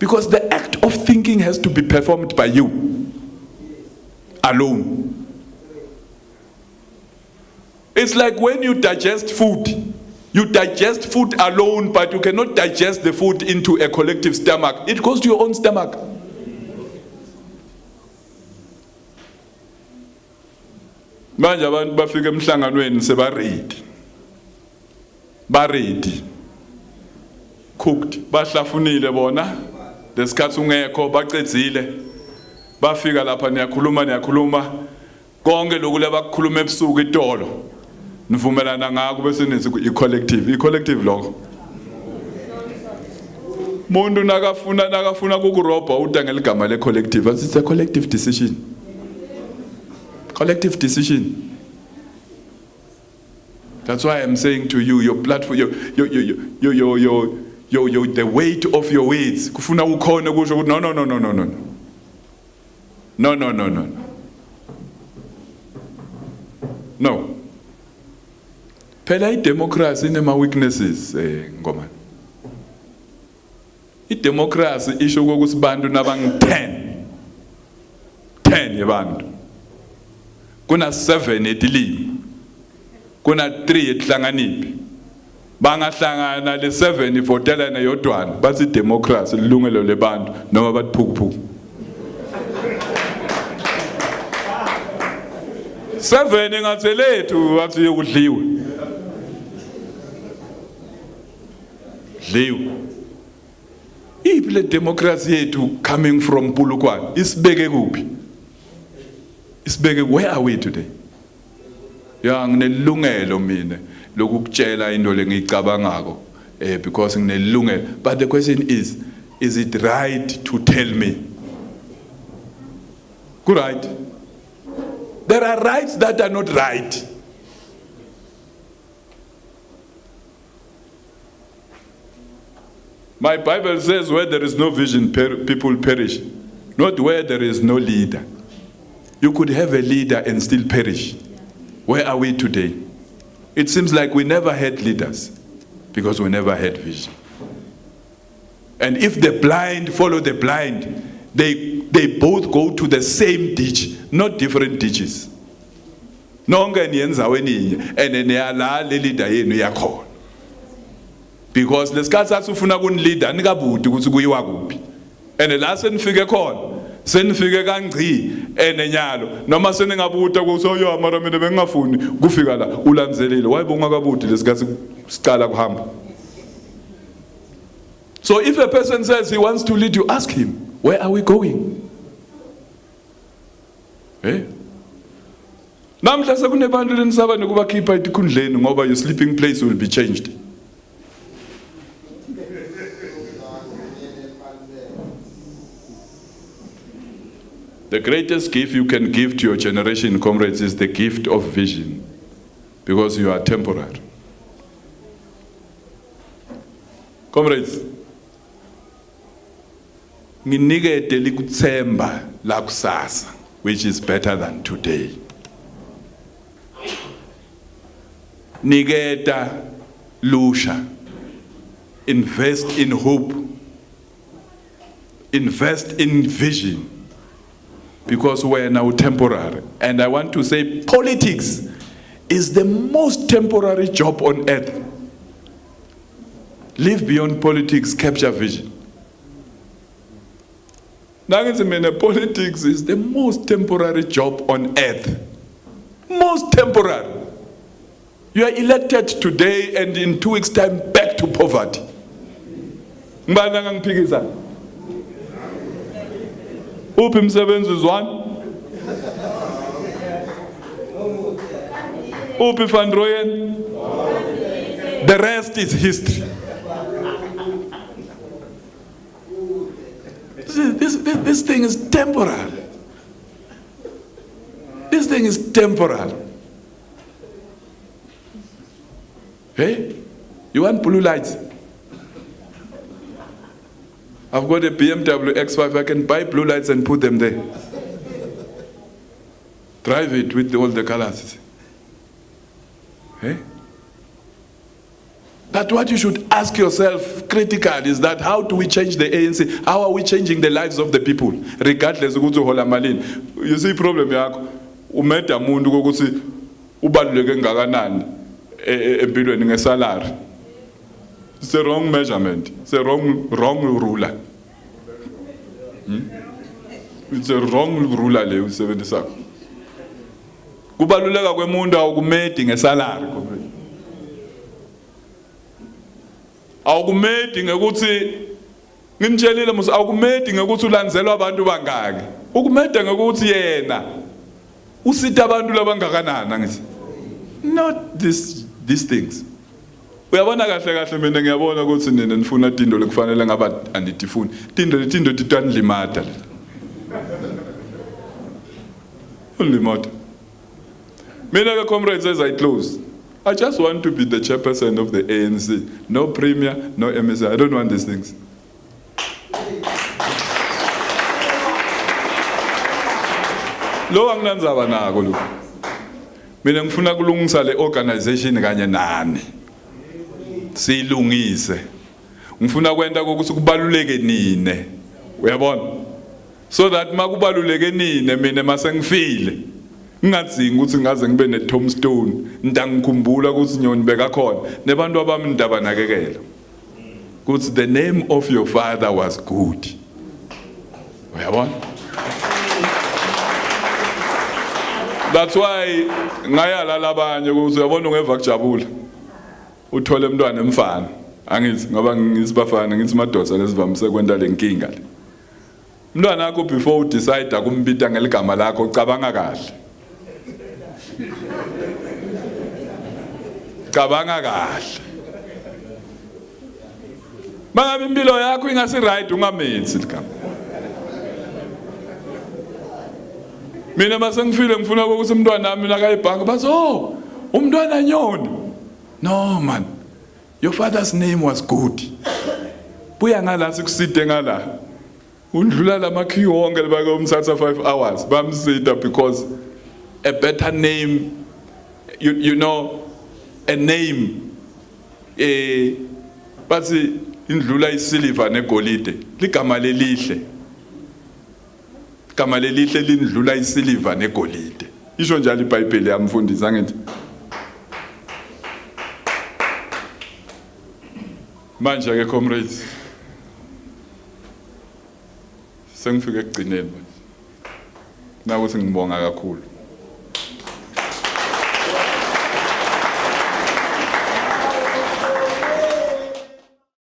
Because the act of thinking has to be performed by you alone. It's like when you digest food. You digest food alone, but you cannot digest the food into a collective stomach. It goes to your own stomach. Manje abantu bafika emhlanganweni sebaready. Ready. Cooked. Bahlafunile bona. Lesikhathi ungekho bacedzile. Bafika lapha niyakhuluma. Konke lokhu lebakukhuluma ebusuku itolo. Nivumelana ngako bese nithi i-collective lokho. Umuntu nakafuna kukurobha uda ngeligama le-collective. It's a collective decision. Collective decision. That's why I'm saying to you, your platform, the weight of your words. Kufuna ukhona kusho ukuthi no. No. Phela i-democracy inema weaknesses ngomani. I-democracy isho ukuthi bantu nabangi 10 yabantu. Kuna 7 etilimi. Kuna 3 etihlanganiphi. Bangahlangana le 7 ivotelana yodwana. Bathi democracy lilungelo lebantu noma bathi phukuphuku. 7 engatselethu wathi yokudliwa. Dliwa. Iphi le democracy yethu coming from Polokwane? Isibeke kuphi? Isibeke, where are we today? Nginelungelo mina lokukutshela into lengicabangako because nginelungelo. But the question is it right to tell me? Good, right? There are rights that are not right. My Bible says where there is no vision, people perish. Not where there is no leader. You could have a leader and still perish. Where are we today? It seems like we never had leaders because we never had vision. And if the blind follow the blind, they both go to the same ditch, not different ditches. Because lesikhathi sathi ufuna kunleader nikabuti ukuthi kuyiwa kuphi. And la senifike khona, senifike kangci enenyalo. Noma seningabuta ukuthi yo mara mina bengingafuni kufika la ulanzelile. Wayibo ungakabuti lesikhathi sicala kuhamba. So if a person says he wants to lead you, ask him, where are we going? Eh? Namhla sekunebantu lenisaba nokubakhipha etikhundleni ngoba your sleeping place will be changed. The greatest gift you can give to your generation, comrades, is the gift of vision, because you are temporary. Comrades, nginikete likutsemba la kusasa, which is better than today. Niketa lusha, invest in hope, invest in vision. Because we're now temporary. And I want to say politics is the most temporary job on earth. Live beyond politics, capture vision. Politics is the most temporary job on earth. Most temporary. You are elected today and in 2 weeks' time back to poverty. Uphi msebenzi uzwana? Uphi van Rooyen? The rest is history. This thing is temporal. This thing is temporal. Hey, you want blue lights? I've got a BMW X5, I can buy blue lights and put them there. Drive it with all the colors. Hey? But what you should ask yourself critically is that how do we change the ANC? How are we changing the lives of the people? Regardless of hola malini. You see problem yakho, umeda umuntu ukuthi ubaluleke ngakanani empilweni ngesalary. It's a wrong measurement. It's a wrong ruler. It's a wrong ruler le usebenzisa. Kubaluleka kwemuntu awukumedi ngesalary. Awukumedi ngekuthi nginitshelile musa awukumedi ngekuthi ulandzelwa abantu bangaki. Ukumeda ngekuthi yena usita abantu labangakanani ngithi. Not these things. Uyabona kahle kahle mina ngiyabona ukuthi nina nifuna tindo lekufanele ngaba anitifuni. Tindo titwanlimata. Unlimata. Mina ke comrades, as I close, I just want to be the chairperson of the ANC. No premier, no MSI. I don't want these things. Lo anginanzaba nako lo. Mina ngifuna kulungisa le organization kanye nani. Silungise. Ngifuna kwenta ukuthi kubaluleke nine. Uyabona? So that makubaluleke nine mina mase ngifile. Ngingadzingi ukuthi ngaze ngibe ne tombstone, ngidangikhumbula ukuthi Nyoni bekakhona nebantu abami ndaba nakekela. Ukuthi the name of your father was good. Uyabona? That's why ngayala labanye ukuthi uyabona ungeva kujabula. Uthole umntwana emfana. Angithi ngoba ngisibafana ngithi madoda lesivamise kwenta lenkinga le. Umntwana wakho before you decide akumbita ngeligama lakho ucabanga kahle. Cabanga kahle. Mangabe impilo yakho ingasi right ungamenzi ligama. Mina mase ngifile ngifuna ukuthi umntwana nami nakayibhanka bathi oh umntwana Nyoni. No man. Your father's name was good. buya ngala sikuside ngala undlula lamakhiwo wonke lebake umthatha 5 hours bamsida because a better name, you know, a name bathi indlula isiliva negolide ligama lelihle, igama lelihle lindlula isiliva negolide. Isho njalo iBhayibheli yamfundisa ngithi manje ke comrades sengifike ekugcineni manje nakuthi ngibonga kakhulu.